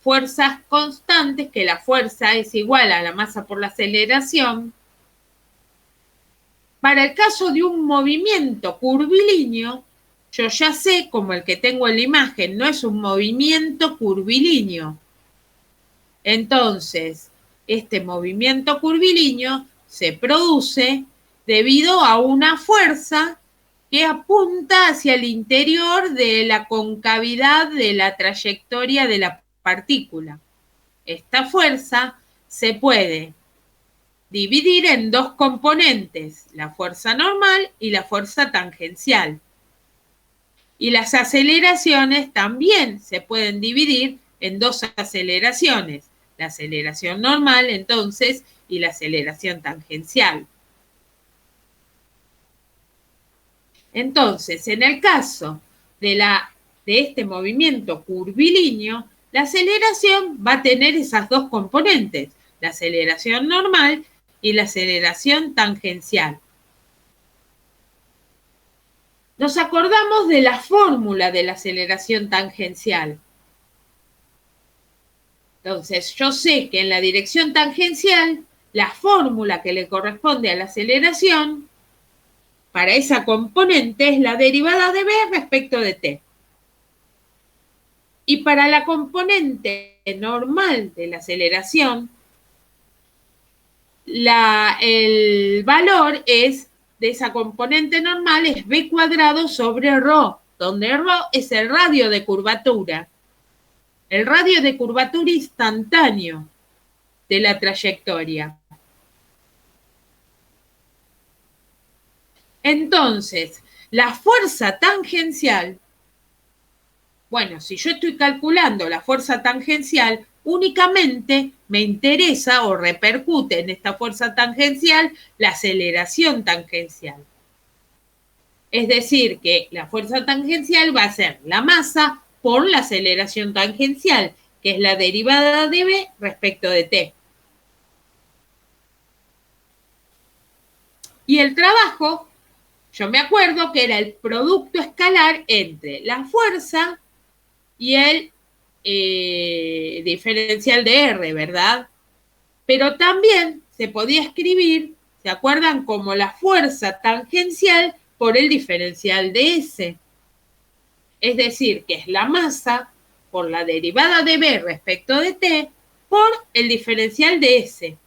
fuerzas constantes, que la fuerza es igual a la masa por la aceleración, para el caso de un movimiento curvilíneo, yo ya sé, como el que tengo en la imagen, no es un movimiento curvilíneo. Entonces, este movimiento curvilíneo se produce debido a una fuerza que apunta hacia el interior de la concavidad de la trayectoria de la partícula. Esta fuerza se puede dividir en dos componentes, la fuerza normal y la fuerza tangencial. Y las aceleraciones también se pueden dividir en dos aceleraciones, la aceleración normal entonces y la aceleración tangencial. Entonces, en el caso de este movimiento curvilíneo, la aceleración va a tener esas dos componentes, la aceleración normal y la aceleración tangencial. Nos acordamos de la fórmula de la aceleración tangencial. Entonces, yo sé que en la dirección tangencial, la fórmula que le corresponde a la aceleración para esa componente es la derivada de b respecto de t. Y para la componente normal de la aceleración, el valor de esa componente normal es b cuadrado sobre ρ, donde ρ es el radio de curvatura. El radio de curvatura instantáneo de la trayectoria. Entonces, la fuerza tangencial, bueno, si yo estoy calculando la fuerza tangencial, únicamente me interesa o repercute en esta fuerza tangencial la aceleración tangencial. Es decir, que la fuerza tangencial va a ser la masa por la aceleración tangencial, que es la derivada de b respecto de t. Y el trabajo, yo me acuerdo que era el producto escalar entre la fuerza y el diferencial de R, ¿verdad? Pero también se podía escribir, ¿se acuerdan? Como la fuerza tangencial por el diferencial de S. Es decir, que es la masa por la derivada de B respecto de T por el diferencial de S.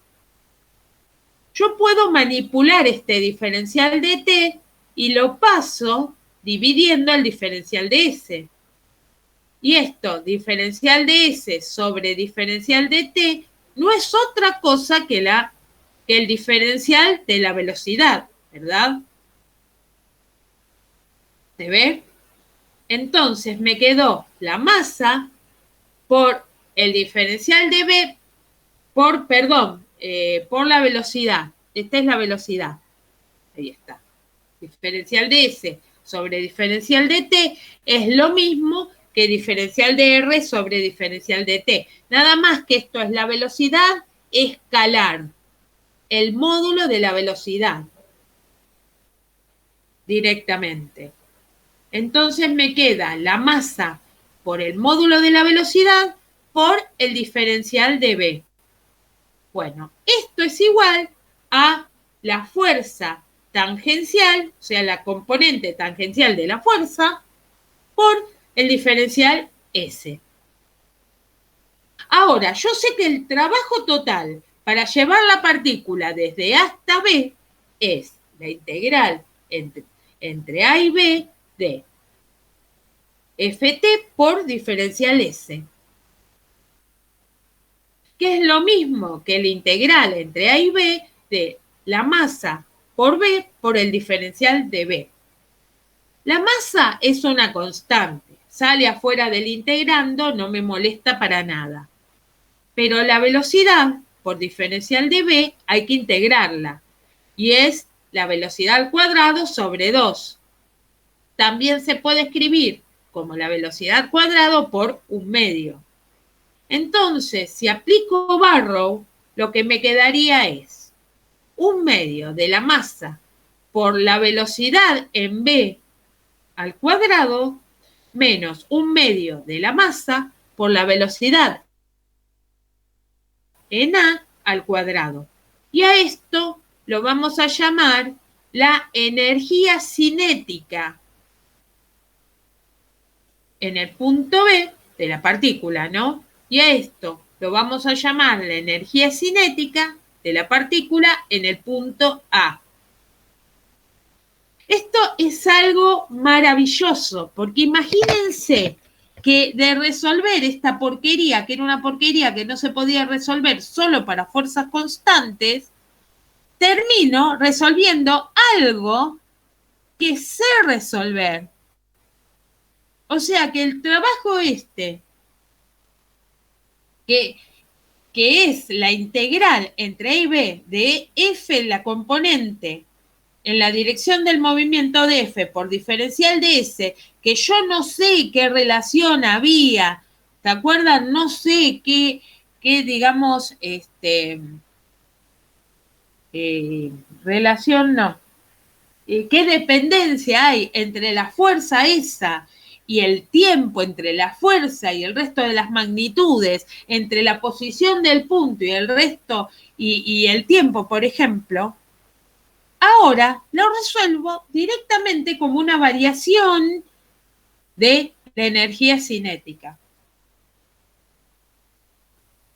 Yo puedo manipular este diferencial de T y lo paso dividiendo el diferencial de S. Y esto, diferencial de S sobre diferencial de T, no es otra cosa que el diferencial de la velocidad, ¿verdad? ¿Se ve? Entonces me quedó la masa por el diferencial de B por la velocidad. Esta es la velocidad. Ahí está. Diferencial de S sobre diferencial de T es lo mismo que diferencial de R sobre diferencial de T. Nada más que esto es la velocidad escalar. El módulo de la velocidad. Directamente. Entonces me queda la masa por el módulo de la velocidad por el diferencial de B. Bueno, esto es igual a la fuerza tangencial, o sea, la componente tangencial de la fuerza, por el diferencial S. Ahora, yo sé que el trabajo total para llevar la partícula desde A hasta B es la integral entre A y B de Ft por diferencial S, que es lo mismo que la integral entre A y B de la masa por B por el diferencial de B. La masa es una constante, sale afuera del integrando, no me molesta para nada. pero la velocidad por diferencial de v hay que integrarla y es la velocidad al cuadrado sobre 2. También se puede escribir como la velocidad al cuadrado por 1/2. Entonces, si aplico Barrow, lo que me quedaría es 1/2 de la masa por la velocidad en v al cuadrado menos 1/2 de la masa por la velocidad en a al cuadrado. Y a esto lo vamos a llamar la energía cinética en el punto B de la partícula, ¿no? Y a esto lo vamos a llamar la energía cinética de la partícula en el punto A. Esto es algo maravilloso, porque imagínense que de resolver esta porquería, que era una porquería que no se podía resolver solo para fuerzas constantes, termino resolviendo algo que sé resolver. O sea que el trabajo que es la integral entre A y B de F en la componente en la dirección del movimiento de F por diferencial de S, que yo no sé qué relación había, ¿te acuerdan? No sé qué digamos, relación no. ¿Qué dependencia hay entre la fuerza esa y el tiempo, entre la fuerza y el resto de las magnitudes, entre la posición del punto y el resto y el tiempo, por ejemplo? Ahora lo resuelvo directamente como una variación de la energía cinética.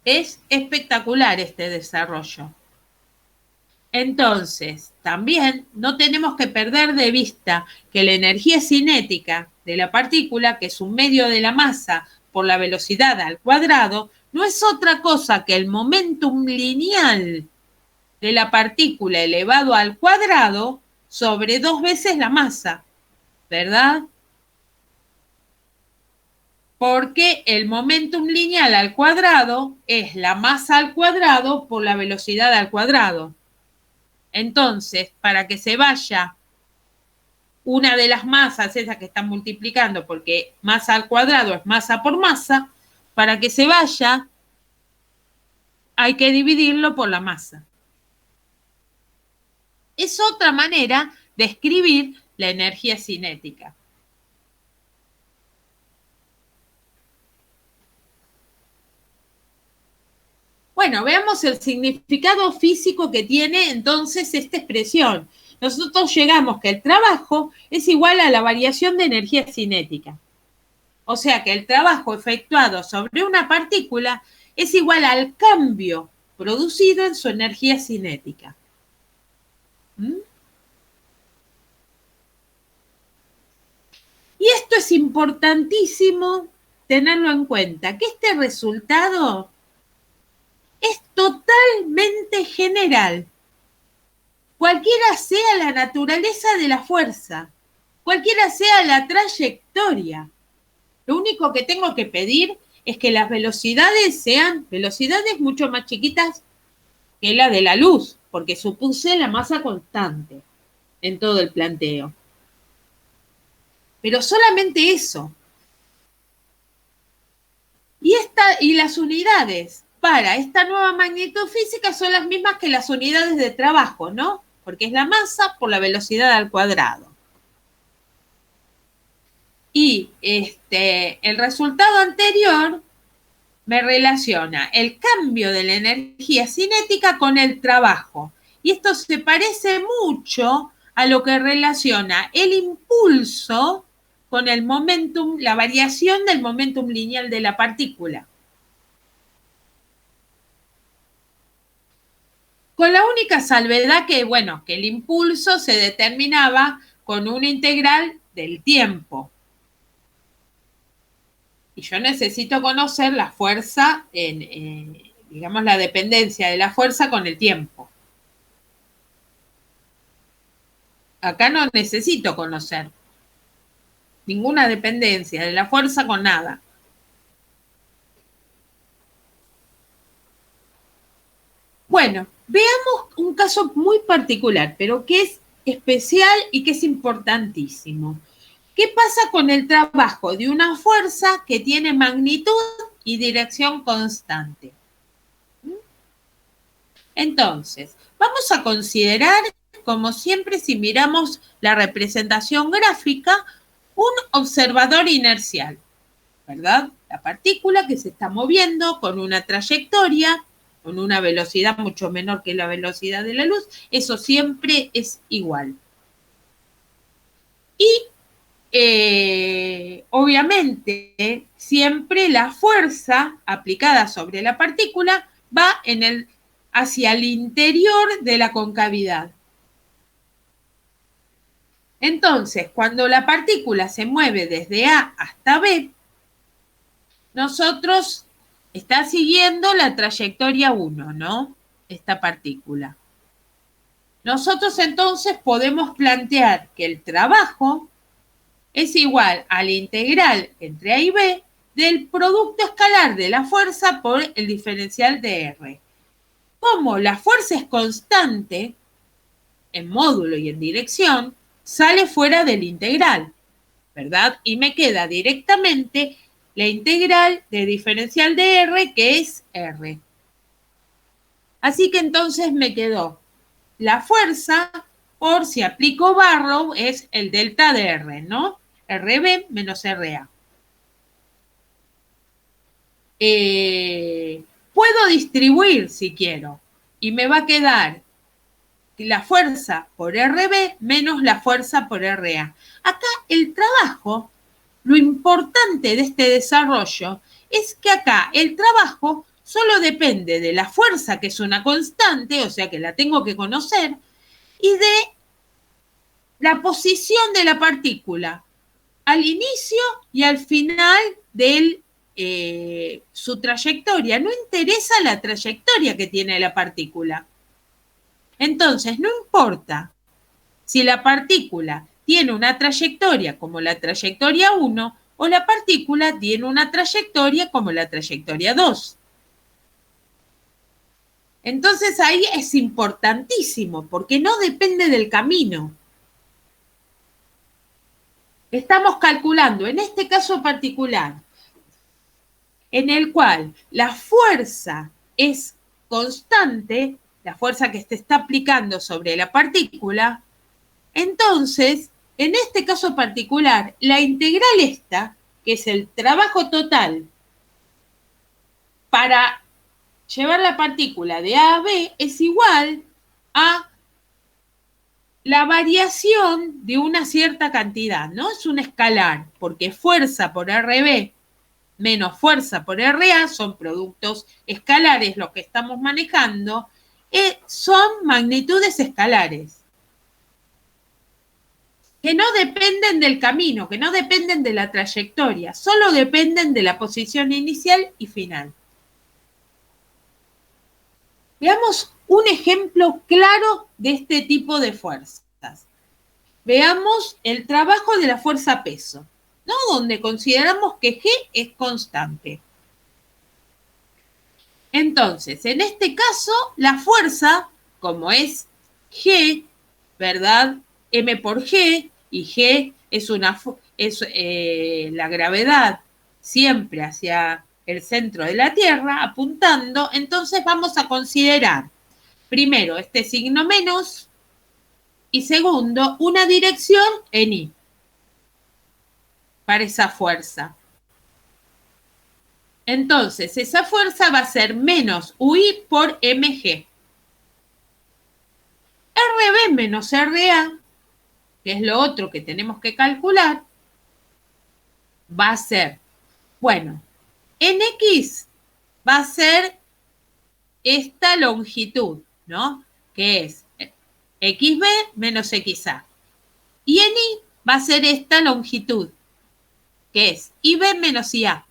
Es espectacular este desarrollo. Entonces, también no tenemos que perder de vista que la energía cinética de la partícula, que es un medio de la masa por la velocidad al cuadrado, no es otra cosa que el momentum lineal de la partícula elevado al cuadrado sobre 2 veces la masa, ¿verdad? Porque el momentum lineal al cuadrado es la masa al cuadrado por la velocidad al cuadrado. Entonces, para que se vaya una de las masas, esas que están multiplicando, porque masa al cuadrado es masa por masa, para que se vaya, hay que dividirlo por la masa. Es otra manera de escribir la energía cinética. Bueno, veamos el significado físico que tiene entonces esta expresión. Nosotros llegamos que el trabajo es igual a la variación de energía cinética. O sea que el trabajo efectuado sobre una partícula es igual al cambio producido en su energía cinética. ¿Mm? Y esto es importantísimo tenerlo en cuenta, que este resultado es totalmente general. Cualquiera sea la naturaleza de la fuerza, cualquiera sea la trayectoria. Lo único que tengo que pedir es que las velocidades sean velocidades mucho más chiquitas que la de la luz, porque supuse la masa constante en todo el planteo. Pero solamente eso. Y las unidades para esta nueva magnitud física son las mismas que las unidades de trabajo, ¿no? Porque es la masa por la velocidad al cuadrado. Y el resultado anterior me relaciona el cambio de la energía cinética con el trabajo. Y esto se parece mucho a lo que relaciona el impulso con el momentum, la variación del momentum lineal de la partícula. Con la única salvedad que, bueno, que el impulso se determinaba con una integral del tiempo. Y yo necesito conocer la fuerza, digamos, la dependencia de la fuerza con el tiempo. Acá no necesito conocer ninguna dependencia de la fuerza con nada. caso muy particular, pero que es especial y que es importantísimo. ¿Qué pasa con el trabajo de una fuerza que tiene magnitud y dirección constante? Entonces, vamos a considerar, como siempre, si miramos la representación gráfica, un observador inercial, ¿verdad? La partícula que se está moviendo con una trayectoria, con una velocidad mucho menor que la velocidad de la luz, eso siempre es igual. Y obviamente, siempre la fuerza aplicada sobre la partícula va hacia el interior de la concavidad. Entonces, cuando la partícula se mueve desde A hasta B, nosotros está siguiendo la trayectoria 1, ¿no? Esta partícula. Nosotros entonces podemos plantear que el trabajo es igual a la integral entre A y B del producto escalar de la fuerza por el diferencial de R. Como la fuerza es constante en módulo y en dirección, sale fuera del integral, ¿verdad? Y me queda directamente la integral de diferencial de R, que es R. Así que entonces me quedó la fuerza por, si aplico Barrow, es el delta de R, ¿no? RB menos RA. Puedo distribuir si quiero y me va a quedar la fuerza por RB menos la fuerza por RA. Acá el trabajo, lo importante de este desarrollo es que acá el trabajo solo depende de la fuerza, que es una constante, o sea que la tengo que conocer, y de la posición de la partícula al inicio y al final de su trayectoria. No interesa la trayectoria que tiene la partícula. Entonces, no importa si la partícula tiene una trayectoria como la trayectoria 1 o la partícula tiene una trayectoria como la trayectoria 2. Entonces ahí es importantísimo porque no depende del camino. Estamos calculando, en este caso particular, en el cual la fuerza es constante, la fuerza que se está aplicando sobre la partícula, entonces, en este caso particular, la integral esta, que es el trabajo total para llevar la partícula de A a B, es igual a la variación de una cierta cantidad, ¿no? Es un escalar, porque fuerza por RB menos fuerza por RA son productos escalares, lo que estamos manejando, son magnitudes escalares, que no dependen del camino, que no dependen de la trayectoria, solo dependen de la posición inicial y final. Veamos un ejemplo claro de este tipo de fuerzas. Veamos el trabajo de la fuerza peso, ¿no? Donde consideramos que G es constante. Entonces, en este caso, la fuerza, como es G, ¿verdad? M por G, y G es la gravedad siempre hacia el centro de la Tierra, apuntando. Entonces vamos a considerar, primero, este signo menos, y segundo, una dirección en I para esa fuerza. Entonces, esa fuerza va a ser menos UI por mg. RB menos RA, que es lo otro que tenemos que calcular, va a ser, bueno, en X va a ser esta longitud, ¿no? Que es XB menos XA. Y en Y va a ser esta longitud, que es IB menos IA.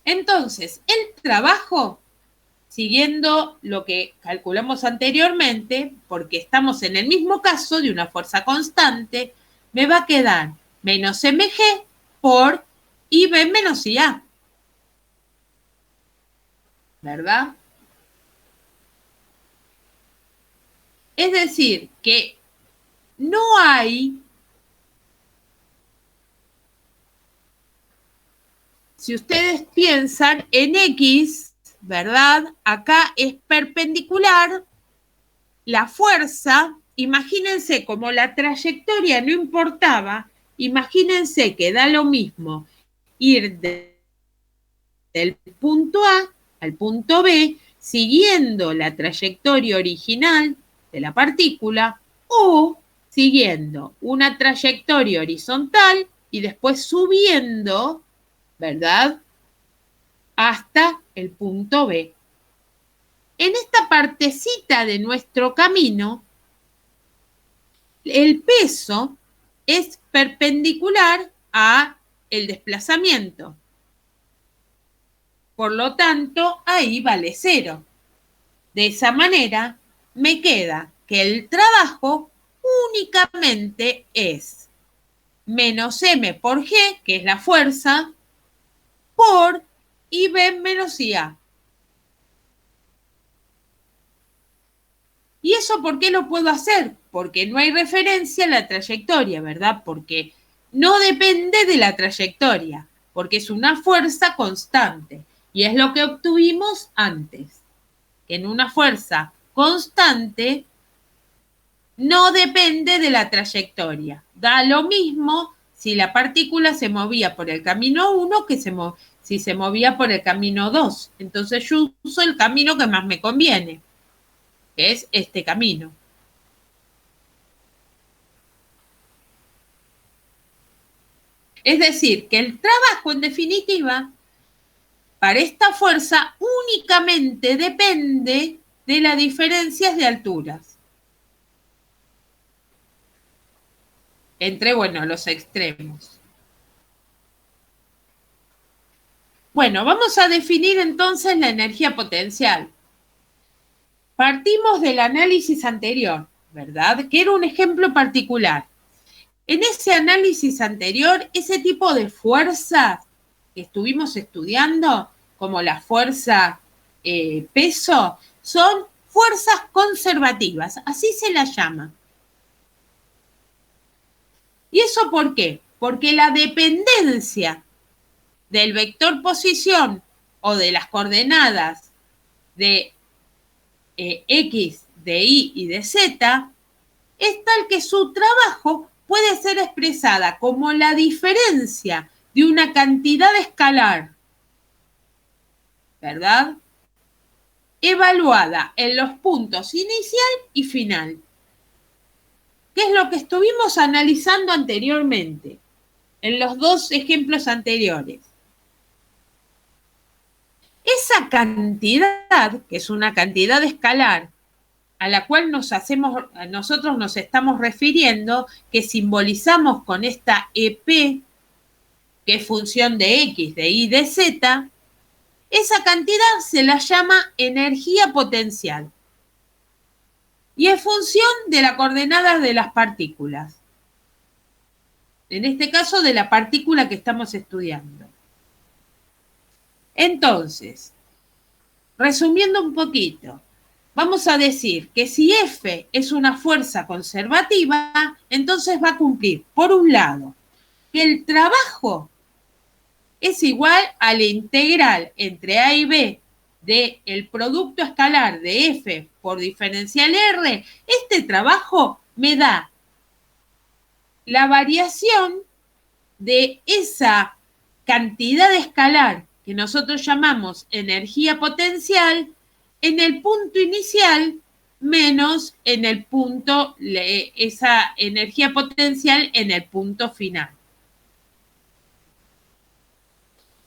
Entonces, el trabajo, siguiendo lo que calculamos anteriormente, porque estamos en el mismo caso de una fuerza constante, me va a quedar menos mg por IB menos IA. ¿Verdad? Es decir, que no hay, si ustedes piensan en X, ¿verdad? Acá es perpendicular la fuerza. Imagínense como la trayectoria no importaba, imagínense que da lo mismo ir del punto A al punto B siguiendo la trayectoria original de la partícula o siguiendo una trayectoria horizontal y después subiendo, ¿verdad?, hasta el punto B. En esta partecita de nuestro camino, el peso es perpendicular a el desplazamiento. Por lo tanto, ahí vale 0. De esa manera, me queda que el trabajo únicamente es menos m por g, que es la fuerza, por IB menos IA. ¿Y eso por qué lo puedo hacer? Porque no hay referencia a la trayectoria, ¿verdad? Porque no depende de la trayectoria, porque es una fuerza constante. Y es lo que obtuvimos antes, que en una fuerza constante no depende de la trayectoria. Da lo mismo si la partícula se movía por el camino 1 que si se movía por el camino 2. Entonces yo uso el camino que más me conviene, que es este camino. Es decir, que el trabajo, en definitiva, para esta fuerza únicamente depende de las diferencias de alturas entre, los extremos. Bueno, vamos a definir entonces la energía potencial. Partimos del análisis anterior, ¿verdad?, que era un ejemplo particular. En ese análisis anterior, ese tipo de fuerzas que estuvimos estudiando, como la fuerza peso, son fuerzas conservativas, así se las llama. ¿Y eso por qué? Porque la dependencia del vector posición o de las coordenadas de X, de Y y de Z es tal que su trabajo puede ser expresada como la diferencia de una cantidad escalar, ¿verdad?, evaluada en los puntos inicial y final, que es lo que estuvimos analizando anteriormente, en los dos ejemplos anteriores. Esa cantidad, que es una cantidad escalar, a la cual nosotros nos estamos refiriendo, que simbolizamos con esta EP, que es función de X, de Y, de Z, esa cantidad se la llama energía potencial. Y es función de la coordenada de las partículas. En este caso, de la partícula que estamos estudiando. Entonces, resumiendo un poquito, vamos a decir que si F es una fuerza conservativa, entonces va a cumplir, por un lado, que el trabajo es igual a la integral entre A y B del producto escalar de F por diferencial R. Este trabajo me da la variación de esa cantidad escalar que nosotros llamamos energía potencial en el punto inicial menos en el punto, esa energía potencial en el punto final.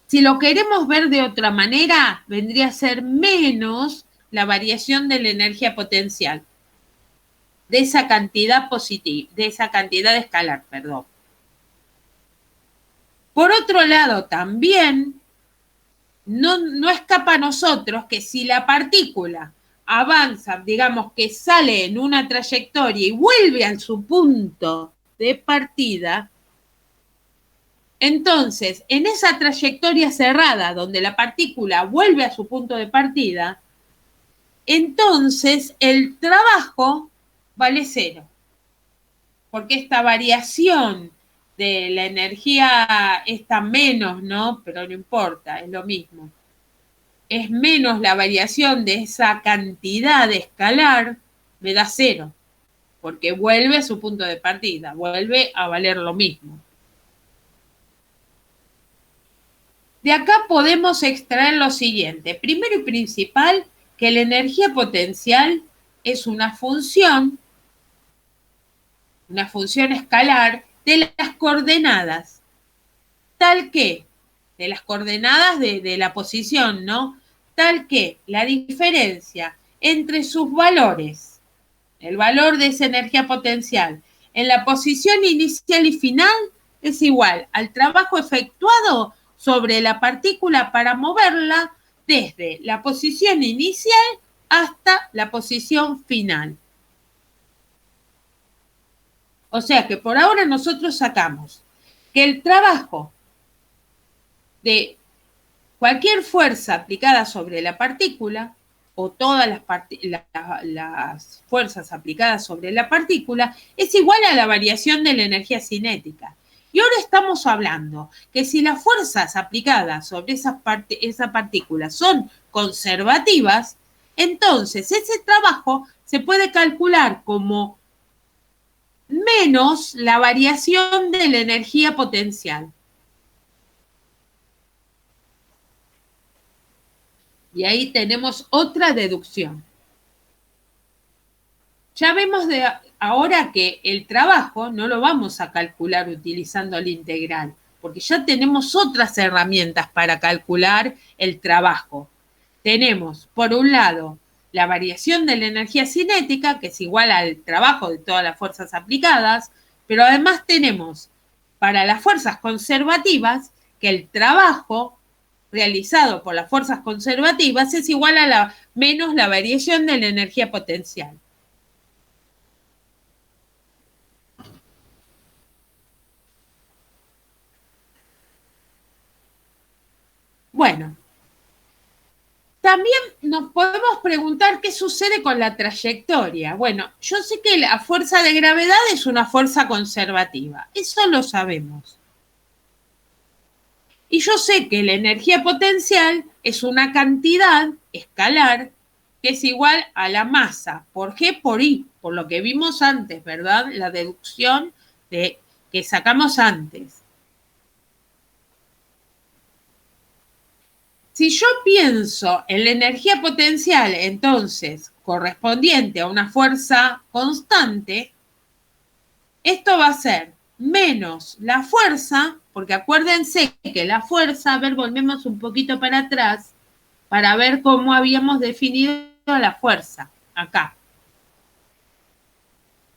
Si lo queremos ver de otra manera, vendría a ser menos la variación de la energía potencial, de esa cantidad positiva, de esa cantidad escalar, perdón. Por otro lado, también no escapa a nosotros que si la partícula avanza, digamos que sale en una trayectoria y vuelve a su punto de partida, entonces, en esa trayectoria cerrada donde la partícula vuelve a su punto de partida, entonces el trabajo vale 0. Porque esta variación de la energía está menos, ¿no? Pero no importa, es lo mismo. Es menos la variación de esa cantidad de escalar, me da 0. Porque vuelve a su punto de partida, vuelve a valer lo mismo. De acá podemos extraer lo siguiente. Primero y principal, que la energía potencial es una función escalar de las coordenadas, tal que, de las coordenadas de la posición, ¿no? Tal que la diferencia entre sus valores, el valor de esa energía potencial, en la posición inicial y final, es igual al trabajo efectuado sobre la partícula para moverla desde la posición inicial hasta la posición final. O sea que por ahora nosotros sacamos que el trabajo de cualquier fuerza aplicada sobre la partícula o todas las fuerzas aplicadas sobre la partícula es igual a la variación de la energía cinética. Y ahora estamos hablando que si las fuerzas aplicadas sobre esa partícula son conservativas, entonces ese trabajo se puede calcular como menos la variación de la energía potencial. Y ahí tenemos otra deducción. Ya vemos ahora que el trabajo no lo vamos a calcular utilizando el integral, porque ya tenemos otras herramientas para calcular el trabajo. Tenemos, por un lado, la variación de la energía cinética, que es igual al trabajo de todas las fuerzas aplicadas, pero además tenemos para las fuerzas conservativas que el trabajo realizado por las fuerzas conservativas es igual a menos la variación de la energía potencial. Bueno, también nos podemos preguntar qué sucede con la trayectoria. Bueno, yo sé que la fuerza de gravedad es una fuerza conservativa, eso lo sabemos. Y yo sé que la energía potencial es una cantidad escalar que es igual a la masa por G por I, por lo que vimos antes, ¿verdad? La deducción que sacamos antes. Si yo pienso en la energía potencial, entonces, correspondiente a una fuerza constante, esto va a ser menos la fuerza, porque acuérdense que la fuerza, a ver, volvemos un poquito para atrás, para ver cómo habíamos definido la fuerza, acá,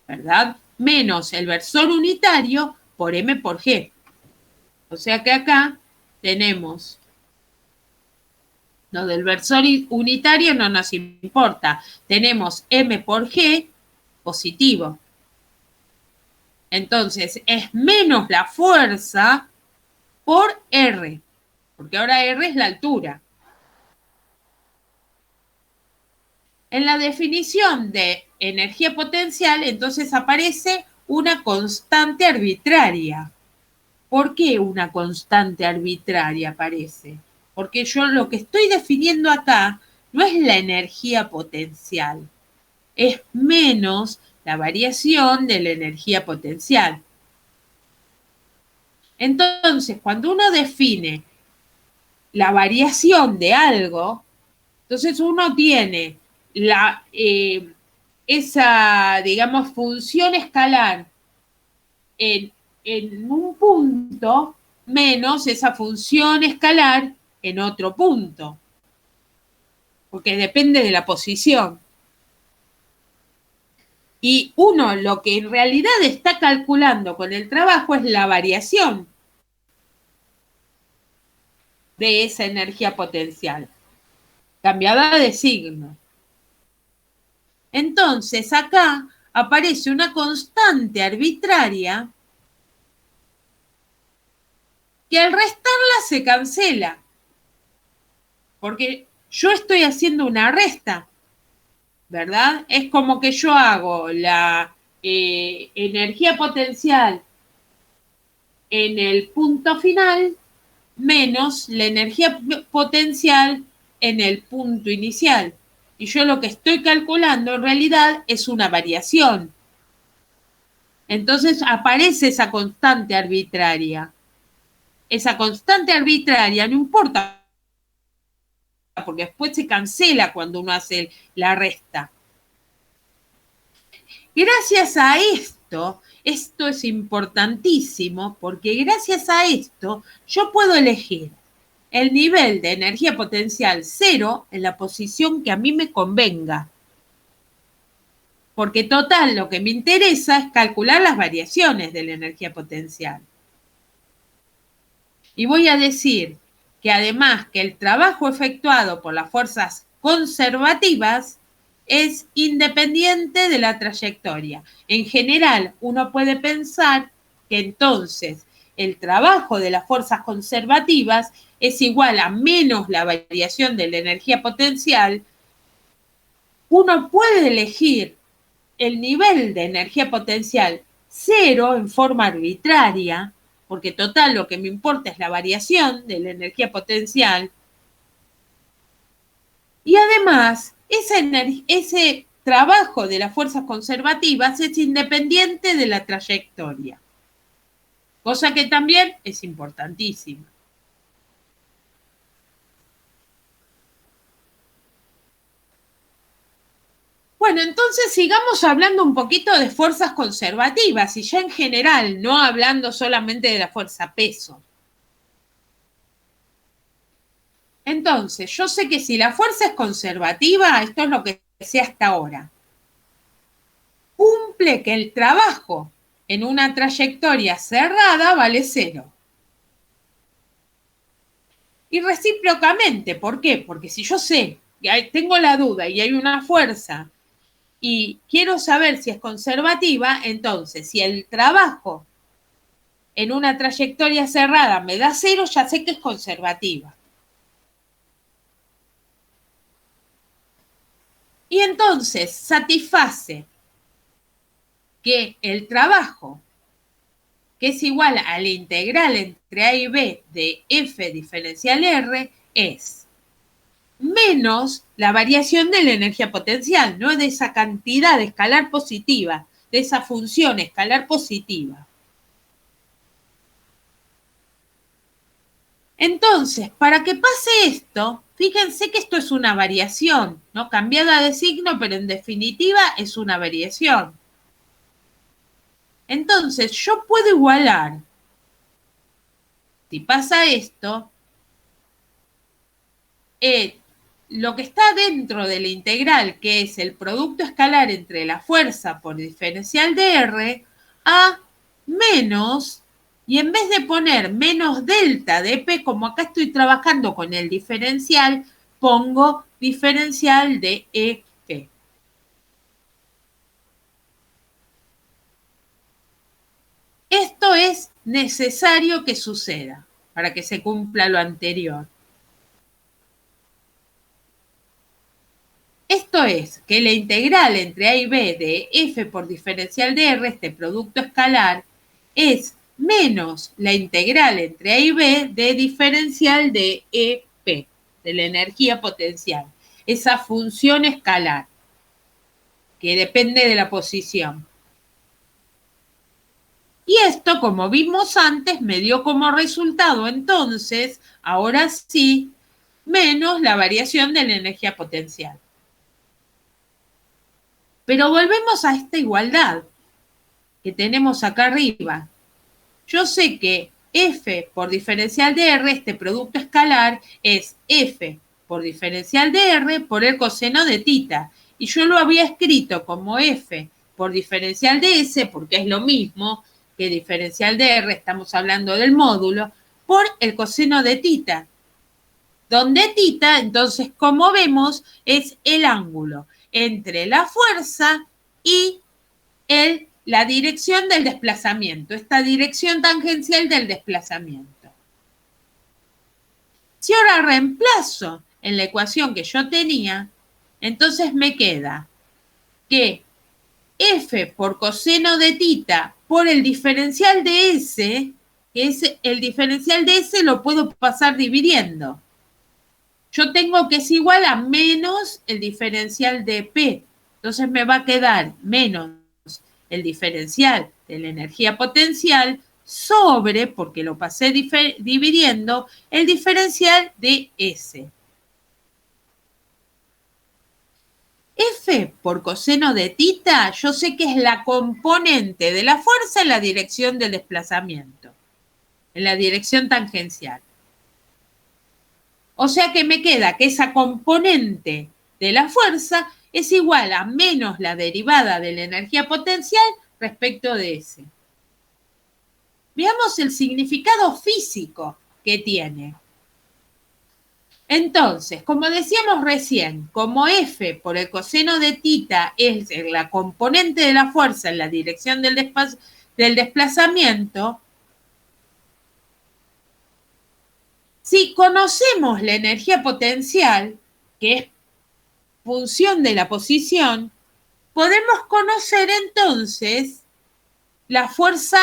¿verdad? Menos el versor unitario por M por G. O sea que acá tenemos lo del versor unitario no nos importa. Tenemos M por G positivo. Entonces, es menos la fuerza por R, porque ahora R es la altura. En la definición de energía potencial, entonces aparece una constante arbitraria. ¿Por qué una constante arbitraria aparece? Porque yo lo que estoy definiendo acá no es la energía potencial, es menos la variación de la energía potencial. Entonces, cuando uno define la variación de algo, entonces uno tiene esa, digamos, función escalar en un punto menos esa función escalar en otro punto, porque depende de la posición. Y uno lo que en realidad está calculando con el trabajo es la variación de esa energía potencial, cambiada de signo. Entonces acá aparece una constante arbitraria que al restarla se cancela, porque yo estoy haciendo una resta ¿verdad? Es como que yo hago la energía potencial en el punto final menos la energía potencial en el punto inicial. Y yo lo que estoy calculando en realidad es una variación. Entonces aparece esa constante arbitraria. Esa constante arbitraria no importa, porque después se cancela cuando uno hace la resta. Gracias a esto es importantísimo, porque gracias a esto yo puedo elegir el nivel de energía potencial 0 en la posición que a mí me convenga. Porque total, lo que me interesa es calcular las variaciones de la energía potencial. Y voy a decir que además que el trabajo efectuado por las fuerzas conservativas es independiente de la trayectoria. En general, uno puede pensar que entonces el trabajo de las fuerzas conservativas es igual a menos la variación de la energía potencial. Uno puede elegir el nivel de energía potencial 0 en forma arbitraria, porque total lo que me importa es la variación de la energía potencial. Y además, ese trabajo de las fuerzas conservativas es independiente de la trayectoria, cosa que también es importantísima. Bueno, entonces sigamos hablando un poquito de fuerzas conservativas y ya en general, no hablando solamente de la fuerza peso. Entonces, yo sé que si la fuerza es conservativa, esto es lo que sé hasta ahora, cumple que el trabajo en una trayectoria cerrada vale 0. Y recíprocamente, ¿por qué? Porque si yo sé que tengo la duda y hay una fuerza y quiero saber si es conservativa, entonces si el trabajo en una trayectoria cerrada me da 0, ya sé que es conservativa. Y entonces satisface que el trabajo, que es igual a la integral entre A y B de F diferencial R, es menos la variación de la energía potencial, no de esa cantidad de escalar positiva, de esa función escalar positiva. Entonces, para que pase esto, fíjense que esto es una variación, ¿no? Cambiada de signo, pero en definitiva es una variación. Entonces, yo puedo igualar, si pasa esto, lo que está dentro de la integral, que es el producto escalar entre la fuerza por diferencial de R, a menos, y en vez de poner menos delta de P, como acá estoy trabajando con el diferencial, pongo diferencial de EP. Esto es necesario que suceda para que se cumpla lo anterior. Esto es que la integral entre A y B de F por diferencial de R, este producto escalar, es menos la integral entre A y B de diferencial de EP, de la energía potencial, esa función escalar que depende de la posición. Y esto, como vimos antes, me dio como resultado entonces, ahora sí, menos la variación de la energía potencial. Pero volvemos a esta igualdad que tenemos acá arriba. Yo sé que F por diferencial de R, este producto escalar, es F por diferencial de R por el coseno de tita. Y yo lo había escrito como F por diferencial de S, porque es lo mismo que diferencial de R, estamos hablando del módulo, por el coseno de tita. Donde tita, entonces, como vemos, es el ángulo entre la fuerza y la dirección del desplazamiento, esta dirección tangencial del desplazamiento. Si ahora reemplazo en la ecuación que yo tenía, entonces me queda que F por coseno de tita por el diferencial de S, que es el diferencial de S lo puedo pasar dividiendo. Yo tengo que es igual a menos el diferencial de P. Entonces me va a quedar menos el diferencial de la energía potencial sobre, porque lo pasé dividiendo, el diferencial de S. F por coseno de tita, yo sé que es la componente de la fuerza en la dirección del desplazamiento, en la dirección tangencial. O sea que me queda que esa componente de la fuerza es igual a menos la derivada de la energía potencial respecto de S. Veamos el significado físico que tiene. Entonces, como decíamos recién, como F por el coseno de tita es la componente de la fuerza en la dirección del desplazamiento, si conocemos la energía potencial, que es función de la posición, podemos conocer entonces la fuerza,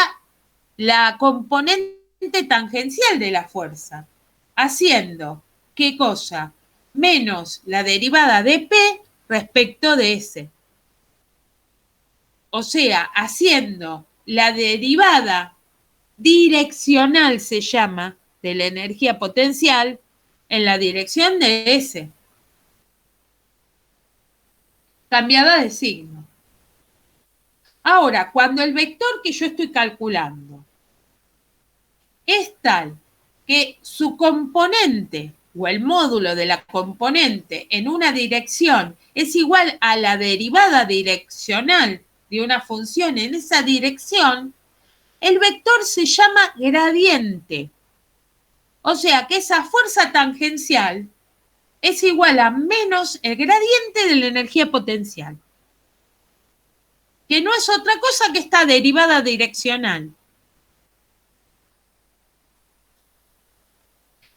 la componente tangencial de la fuerza, haciendo, ¿qué cosa? Menos la derivada de P respecto de S. O sea, haciendo la derivada direccional, se llama, de la energía potencial en la dirección de S. Cambiada de signo. Ahora, cuando el vector que yo estoy calculando es tal que su componente o el módulo de la componente en una dirección es igual a la derivada direccional de una función en esa dirección, el vector se llama gradiente. O sea que esa fuerza tangencial es igual a menos el gradiente de la energía potencial, que no es otra cosa que esta derivada direccional.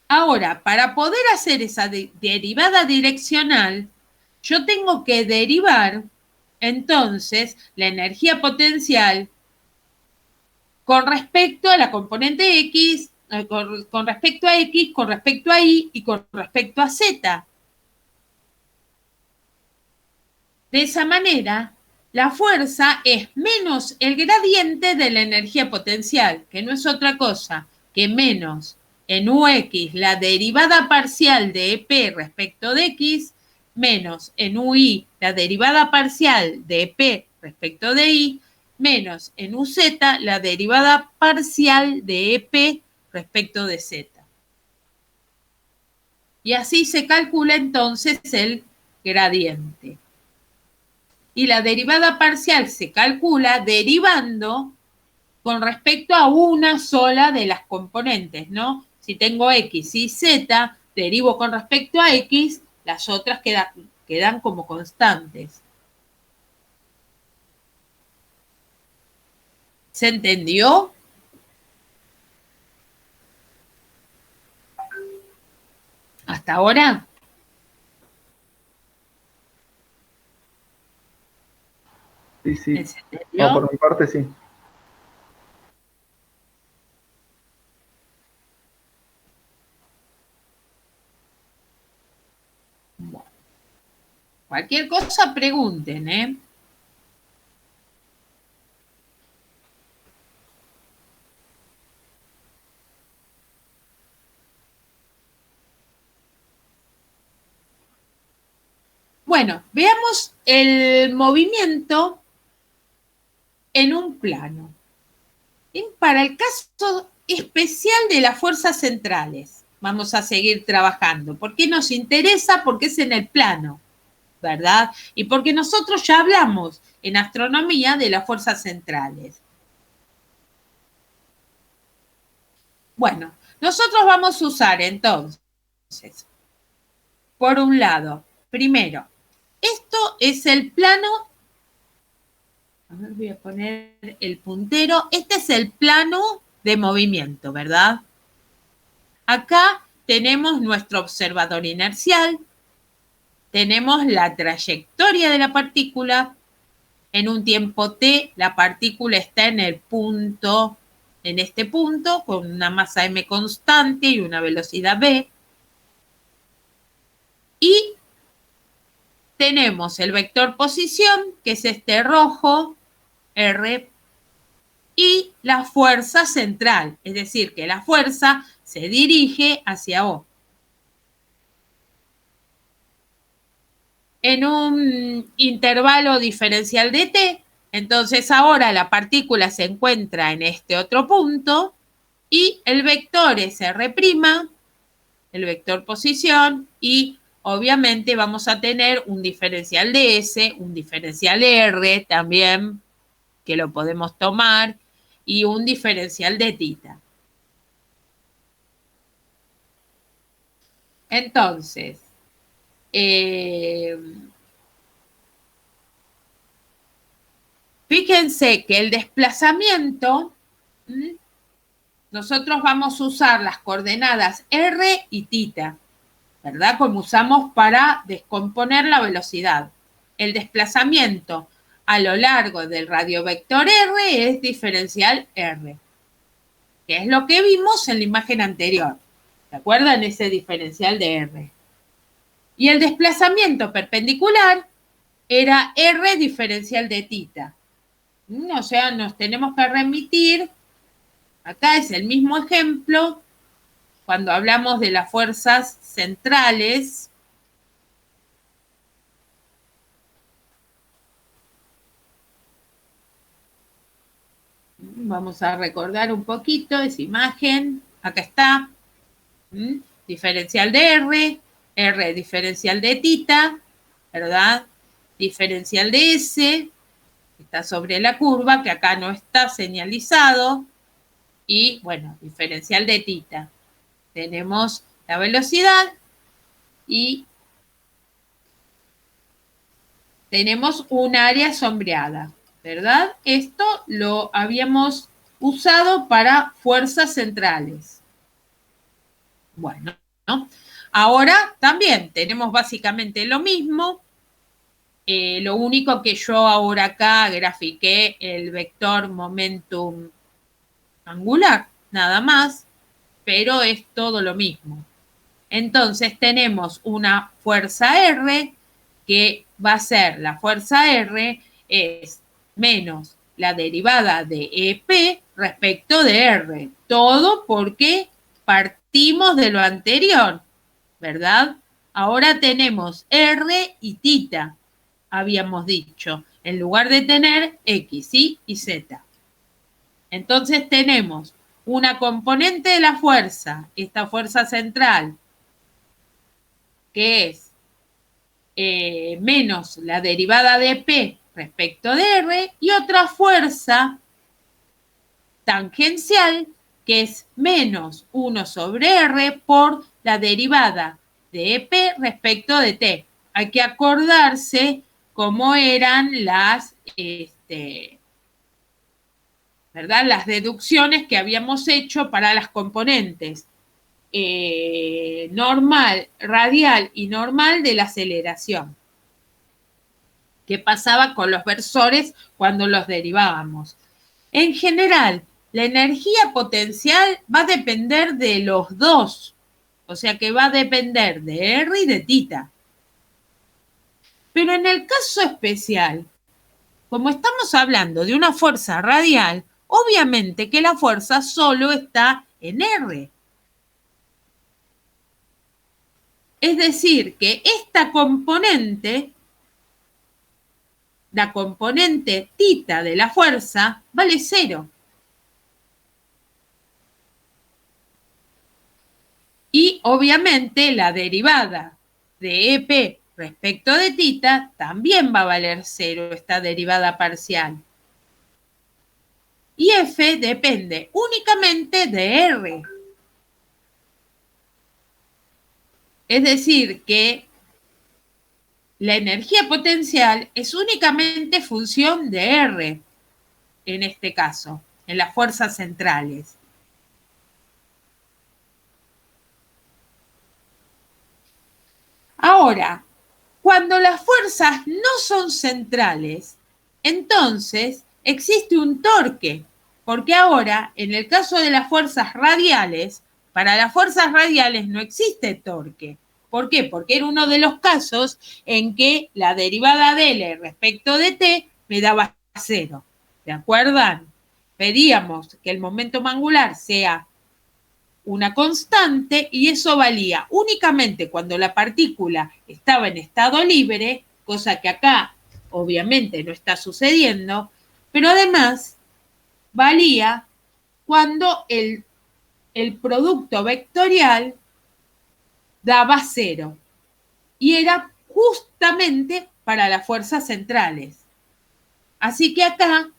Ahora, para poder hacer esa derivada direccional, yo tengo que derivar, entonces, la energía potencial con respecto a la componente X, con respecto a X, con respecto a Y y con respecto a Z. De esa manera, la fuerza es menos el gradiente de la energía potencial, que no es otra cosa que menos en UX la derivada parcial de EP respecto de X, menos en UI la derivada parcial de EP respecto de Y, menos en UZ la derivada parcial de EP respecto de Z. Y así se calcula entonces el gradiente. Y la derivada parcial se calcula derivando con respecto a una sola de las componentes, ¿no? Si tengo X y Z, derivo con respecto a X, las otras quedan como constantes. ¿Se entendió? ¿Hasta ahora? Sí, sí. ¿Se entendió? No, por mi parte sí. Bueno. Cualquier cosa pregunten, ¿eh? Bueno, veamos el movimiento en un plano. Para el caso especial de las fuerzas centrales, vamos a seguir trabajando. ¿Por qué nos interesa? Porque es en el plano, ¿verdad? Y porque nosotros ya hablamos en astronomía de las fuerzas centrales. Bueno, nosotros vamos a usar entonces, por un lado, primero, esto es el plano. A ver, voy a poner el puntero. Este es el plano de movimiento, ¿verdad? Acá tenemos nuestro observador inercial, tenemos la trayectoria de la partícula en un tiempo t, la partícula está en el punto, en este punto, con una masa m constante y una velocidad v. Y tenemos el vector posición, que es este rojo, r, y la fuerza central, es decir, que la fuerza se dirige hacia O. En un intervalo diferencial de t, entonces ahora la partícula se encuentra en este otro punto y el vector es r', el vector posición, y obviamente vamos a tener un diferencial de S, un diferencial R también, que lo podemos tomar, y un diferencial de tita. Entonces, fíjense que el desplazamiento, nosotros vamos a usar las coordenadas R y tita, ¿verdad? Como usamos para descomponer la velocidad. El desplazamiento a lo largo del radiovector R es diferencial R, que es lo que vimos en la imagen anterior. ¿Se acuerdan? Ese diferencial de R. Y el desplazamiento perpendicular era R diferencial de tita. O sea, nos tenemos que remitir, acá es el mismo ejemplo, cuando hablamos de las fuerzas centrales. Vamos a recordar un poquito esa imagen. Acá está. Diferencial de R, R diferencial de tita, ¿verdad? Diferencial de S, que está sobre la curva, que acá no está señalizado. Y, bueno, diferencial de tita. Tenemos la velocidad y tenemos un área sombreada, ¿verdad? Esto lo habíamos usado para fuerzas centrales. Bueno, ¿no? Ahora también tenemos básicamente lo mismo. Lo único que yo ahora acá grafiqué el vector momentum angular, nada más, pero es todo lo mismo. Entonces tenemos una fuerza R, que va a ser, la fuerza R es menos la derivada de EP respecto de R. Todo porque partimos de lo anterior, ¿verdad? Ahora tenemos R y tita, habíamos dicho, en lugar de tener X, Y y Z. Entonces tenemos una componente de la fuerza, esta fuerza central, que es menos la derivada de P respecto de R, y otra fuerza tangencial, que es menos 1 sobre R por la derivada de EP respecto de T. Hay que acordarse cómo eran las, ¿verdad? Las deducciones que habíamos hecho para las componentes normal, radial y normal de la aceleración. ¿Qué pasaba con los versores cuando los derivábamos? En general, la energía potencial va a depender de los dos. O sea que va a depender de R y de tita. Pero en el caso especial, como estamos hablando de una fuerza radial, obviamente que la fuerza solo está en R. Es decir, que esta componente, la componente tita de la fuerza, vale 0. Y obviamente la derivada de EP respecto de tita también va a valer 0, esta derivada parcial. Y F depende únicamente de R. Es decir, que la energía potencial es únicamente función de R, en este caso, en las fuerzas centrales. Ahora, cuando las fuerzas no son centrales, entonces existe un torque, porque ahora, en el caso de las fuerzas radiales, para las fuerzas radiales no existe torque. ¿Por qué? Porque era uno de los casos en que la derivada de L respecto de T me daba 0. ¿De acuerdo? Pedíamos que el momento angular sea una constante y eso valía únicamente cuando la partícula estaba en estado libre, cosa que acá obviamente no está sucediendo, pero además valía cuando el producto vectorial daba 0 y era justamente para las fuerzas centrales. Así que acá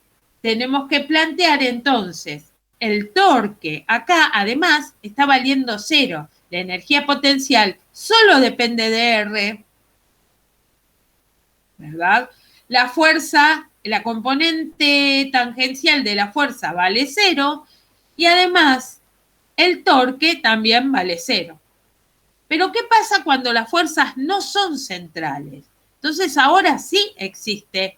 tenemos que plantear entonces el torque. Acá además está valiendo 0. La energía potencial solo depende de R, ¿verdad? La fuerza, la componente tangencial de la fuerza vale 0 y además el torque también vale 0. Pero ¿qué pasa cuando las fuerzas no son centrales? Entonces ahora sí existe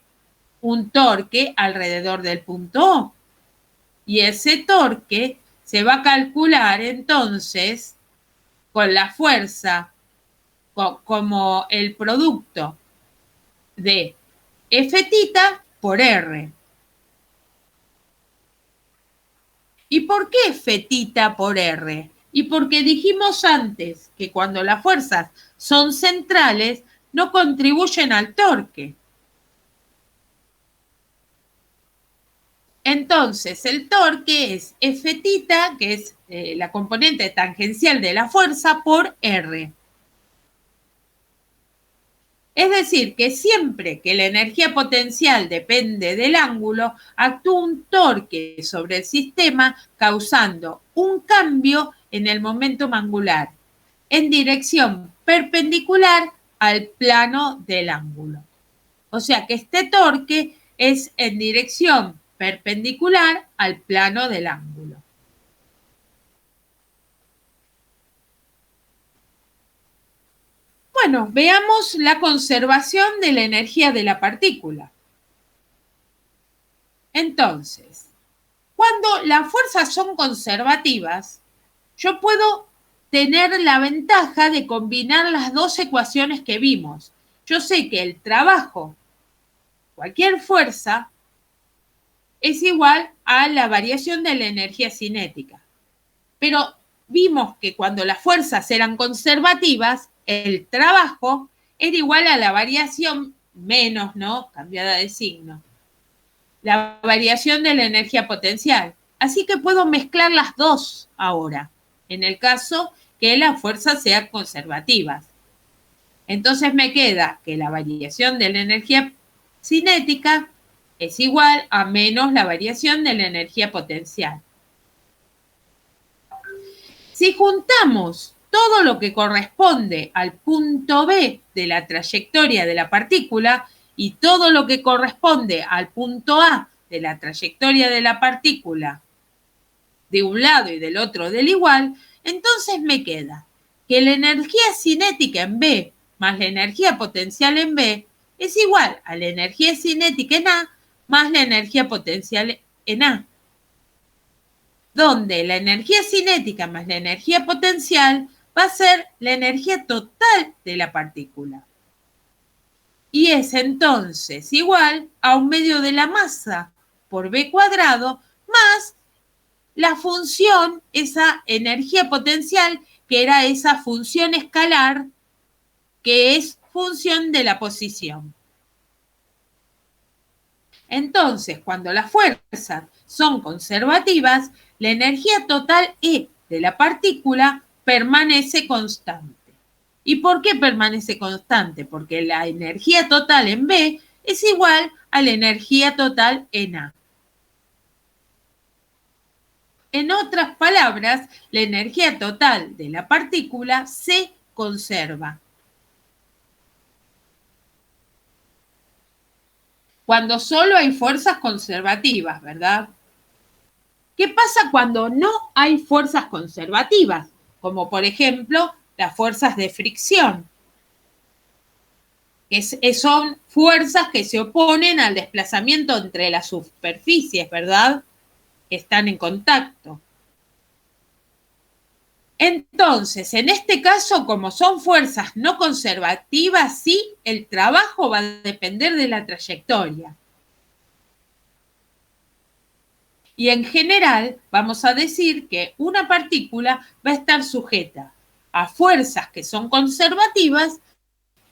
un torque alrededor del punto O. Y ese torque se va a calcular entonces con la fuerza como el producto de F θ por R. ¿Y por qué F θ por R? Y porque dijimos antes que cuando las fuerzas son centrales no contribuyen al torque. Entonces, el torque es F θ, que es la componente tangencial de la fuerza, por R. Es decir, que siempre que la energía potencial depende del ángulo, actúa un torque sobre el sistema causando un cambio en el momento angular en dirección perpendicular al plano del ángulo. O sea que este torque es en dirección perpendicular al plano del ángulo. Bueno, veamos la conservación de la energía de la partícula. Entonces, cuando las fuerzas son conservativas, yo puedo tener la ventaja de combinar las dos ecuaciones que vimos. Yo sé que el trabajo, cualquier fuerza, es igual a la variación de la energía cinética. Pero vimos que cuando las fuerzas eran conservativas, el trabajo era igual a la variación menos, ¿no? Cambiada de signo. La variación de la energía potencial. Así que puedo mezclar las dos ahora, en el caso que las fuerzas sean conservativas. Entonces me queda que la variación de la energía cinética es igual a menos la variación de la energía potencial. Si juntamos todo lo que corresponde al punto B de la trayectoria de la partícula y todo lo que corresponde al punto A de la trayectoria de la partícula de un lado y del otro del igual, entonces me queda que la energía cinética en B más la energía potencial en B es igual a la energía cinética en A más la energía potencial en A, donde la energía cinética más la energía potencial va a ser la energía total de la partícula. Y es entonces igual a 1/2 de la masa por B cuadrado más la función, esa energía potencial, que era esa función escalar, que es función de la posición. Entonces, cuando las fuerzas son conservativas, la energía total E de la partícula permanece constante. ¿Y por qué permanece constante? Porque la energía total en B es igual a la energía total en A. En otras palabras, la energía total de la partícula se conserva. Cuando solo hay fuerzas conservativas, ¿verdad? ¿Qué pasa cuando no hay fuerzas conservativas? Como por ejemplo las fuerzas de fricción. que son fuerzas que se oponen al desplazamiento entre las superficies, ¿verdad? Que están en contacto. Entonces, en este caso, como son fuerzas no conservativas, sí, el trabajo va a depender de la trayectoria. Y en general, vamos a decir que una partícula va a estar sujeta a fuerzas que son conservativas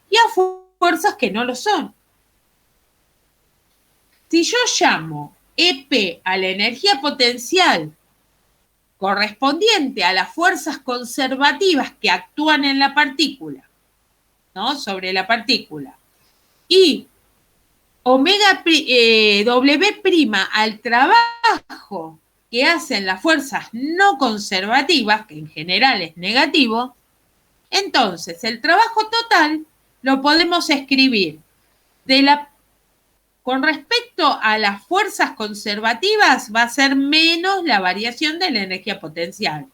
y a fuerzas que no lo son. Si yo llamo EP a la energía potencial correspondiente a las fuerzas conservativas que actúan en la partícula, ¿no? Sobre la partícula, y W' al trabajo que hacen las fuerzas no conservativas, que en general es negativo, entonces el trabajo total lo podemos escribir con respecto a las fuerzas conservativas va a ser menos la variación de la energía potencial,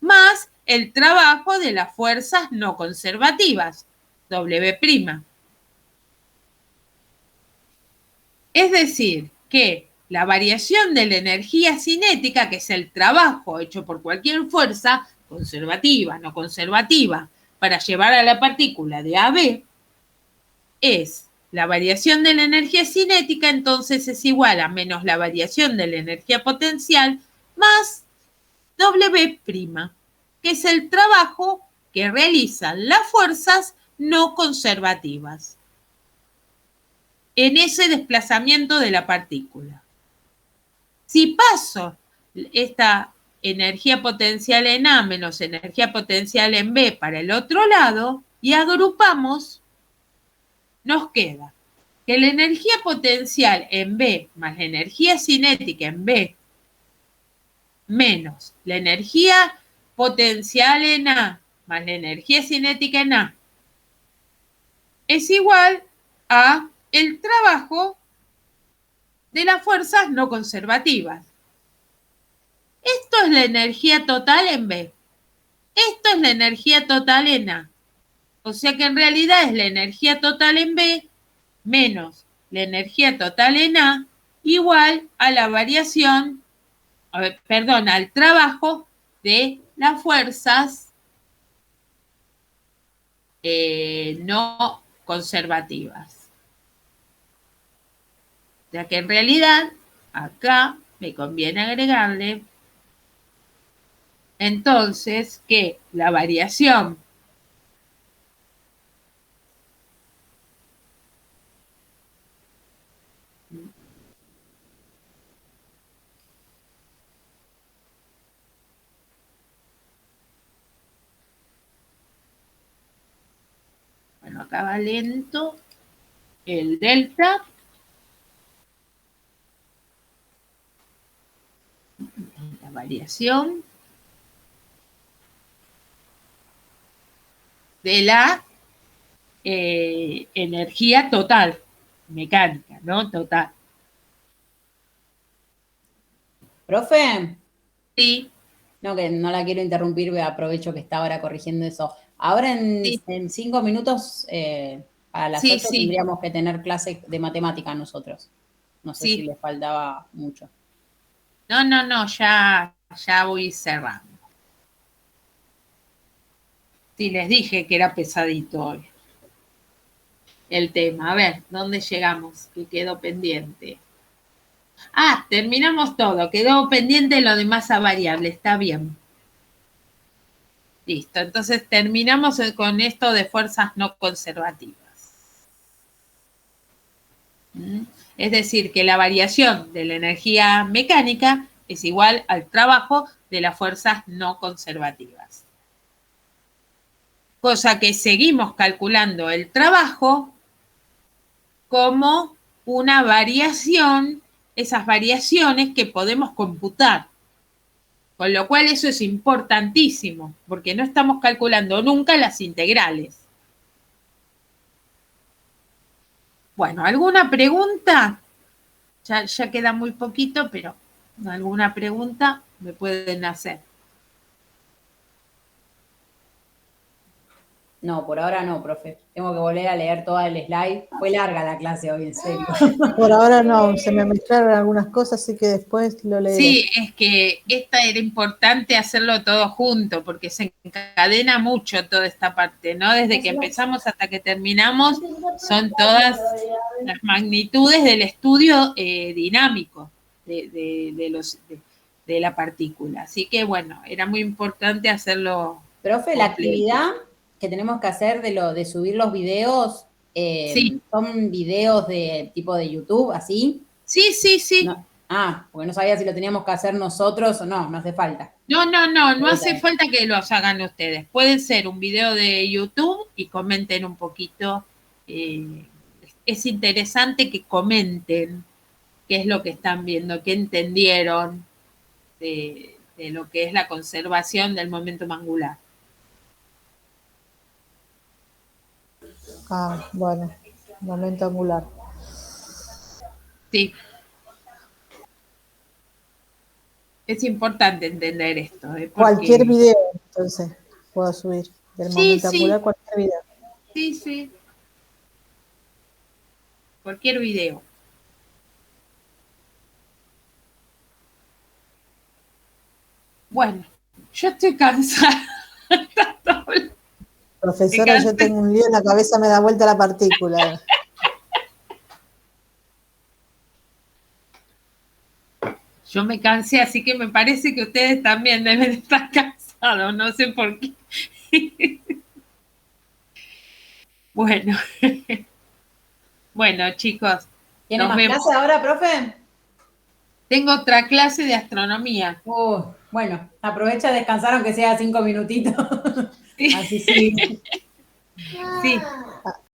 más el trabajo de las fuerzas no conservativas, W'. Es decir, que la variación de la energía cinética, que es el trabajo hecho por cualquier fuerza, conservativa, no conservativa, para llevar a la partícula de A a B, es la variación de la energía cinética, entonces es igual a menos la variación de la energía potencial más W', que es el trabajo que realizan las fuerzas no conservativas en ese desplazamiento de la partícula. Si paso esta energía potencial en A menos energía potencial en B para el otro lado y agrupamos, nos queda que la energía potencial en B más la energía cinética en B menos la energía potencial en A más la energía cinética en A es igual a el trabajo de las fuerzas no conservativas. Esto es la energía total en B. Esto es la energía total en A. O sea que en realidad es la energía total en B menos la energía total en A igual a la variación, al trabajo de las fuerzas no conservativas. O sea que en realidad acá me conviene agregarle entonces que la variación bueno, acá va lento el delta la variación de la energía total, mecánica, ¿no? Total. ¿Profe? Sí. No, que no la quiero interrumpir, aprovecho que está ahora corrigiendo eso. Ahora en 5 minutos, a las 8 tendríamos que tener clase de matemática nosotros. No sé si les faltaba mucho. No, ya voy cerrando. Sí, les dije que era pesadito hoy el tema. A ver, ¿dónde llegamos? Que quedó pendiente. Ah, terminamos todo. Quedó pendiente lo de masa variable. Está bien. Listo. Entonces terminamos con esto de fuerzas no conservativas. Es decir, que la variación de la energía mecánica es igual al trabajo de las fuerzas no conservativas. Cosa que seguimos calculando el trabajo como una variación, esas variaciones que podemos computar. Con lo cual eso es importantísimo, porque no estamos calculando nunca las integrales. Bueno, ¿alguna pregunta? Ya queda muy poquito, pero alguna pregunta me pueden hacer. No, por ahora no, profe. Tengo que volver a leer todo el slide. Fue larga la clase hoy, en serio. Por ahora no, se me mezclaron algunas cosas, así que después lo leeré. Sí, es que esta era importante hacerlo todo junto, porque se encadena mucho toda esta parte, ¿no? Desde que empezamos hasta que terminamos, son todas las magnitudes del estudio dinámico de la partícula. Así que, bueno, era muy importante hacerlo. Profe, la actividad que tenemos que hacer de subir los videos, sí. ¿son videos de tipo de YouTube, así? Sí, sí, sí. No, porque no sabía si lo teníamos que hacer nosotros o no hace falta. No hace falta que los hagan ustedes. Puede ser un video de YouTube y comenten un poquito. Es interesante que comenten qué es lo que están viendo, qué entendieron de lo que es la conservación del momentum angular. Bueno, momento angular. Sí. Es importante entender esto. Porque... Cualquier video, entonces, puedo subir. Del momento angular, cualquier video. Sí, sí. Cualquier video. Bueno, yo estoy cansada. Profesora, yo tengo un lío en la cabeza, me da vuelta la partícula. Yo me cansé, así que me parece que ustedes también deben estar cansados, no sé por qué. Bueno. Bueno, chicos. ¿Tiene más clase ahora, profe? Tengo otra clase de astronomía. Bueno, aprovecha a descansar aunque sea 5 minutitos. Sí. Así sí. Sí.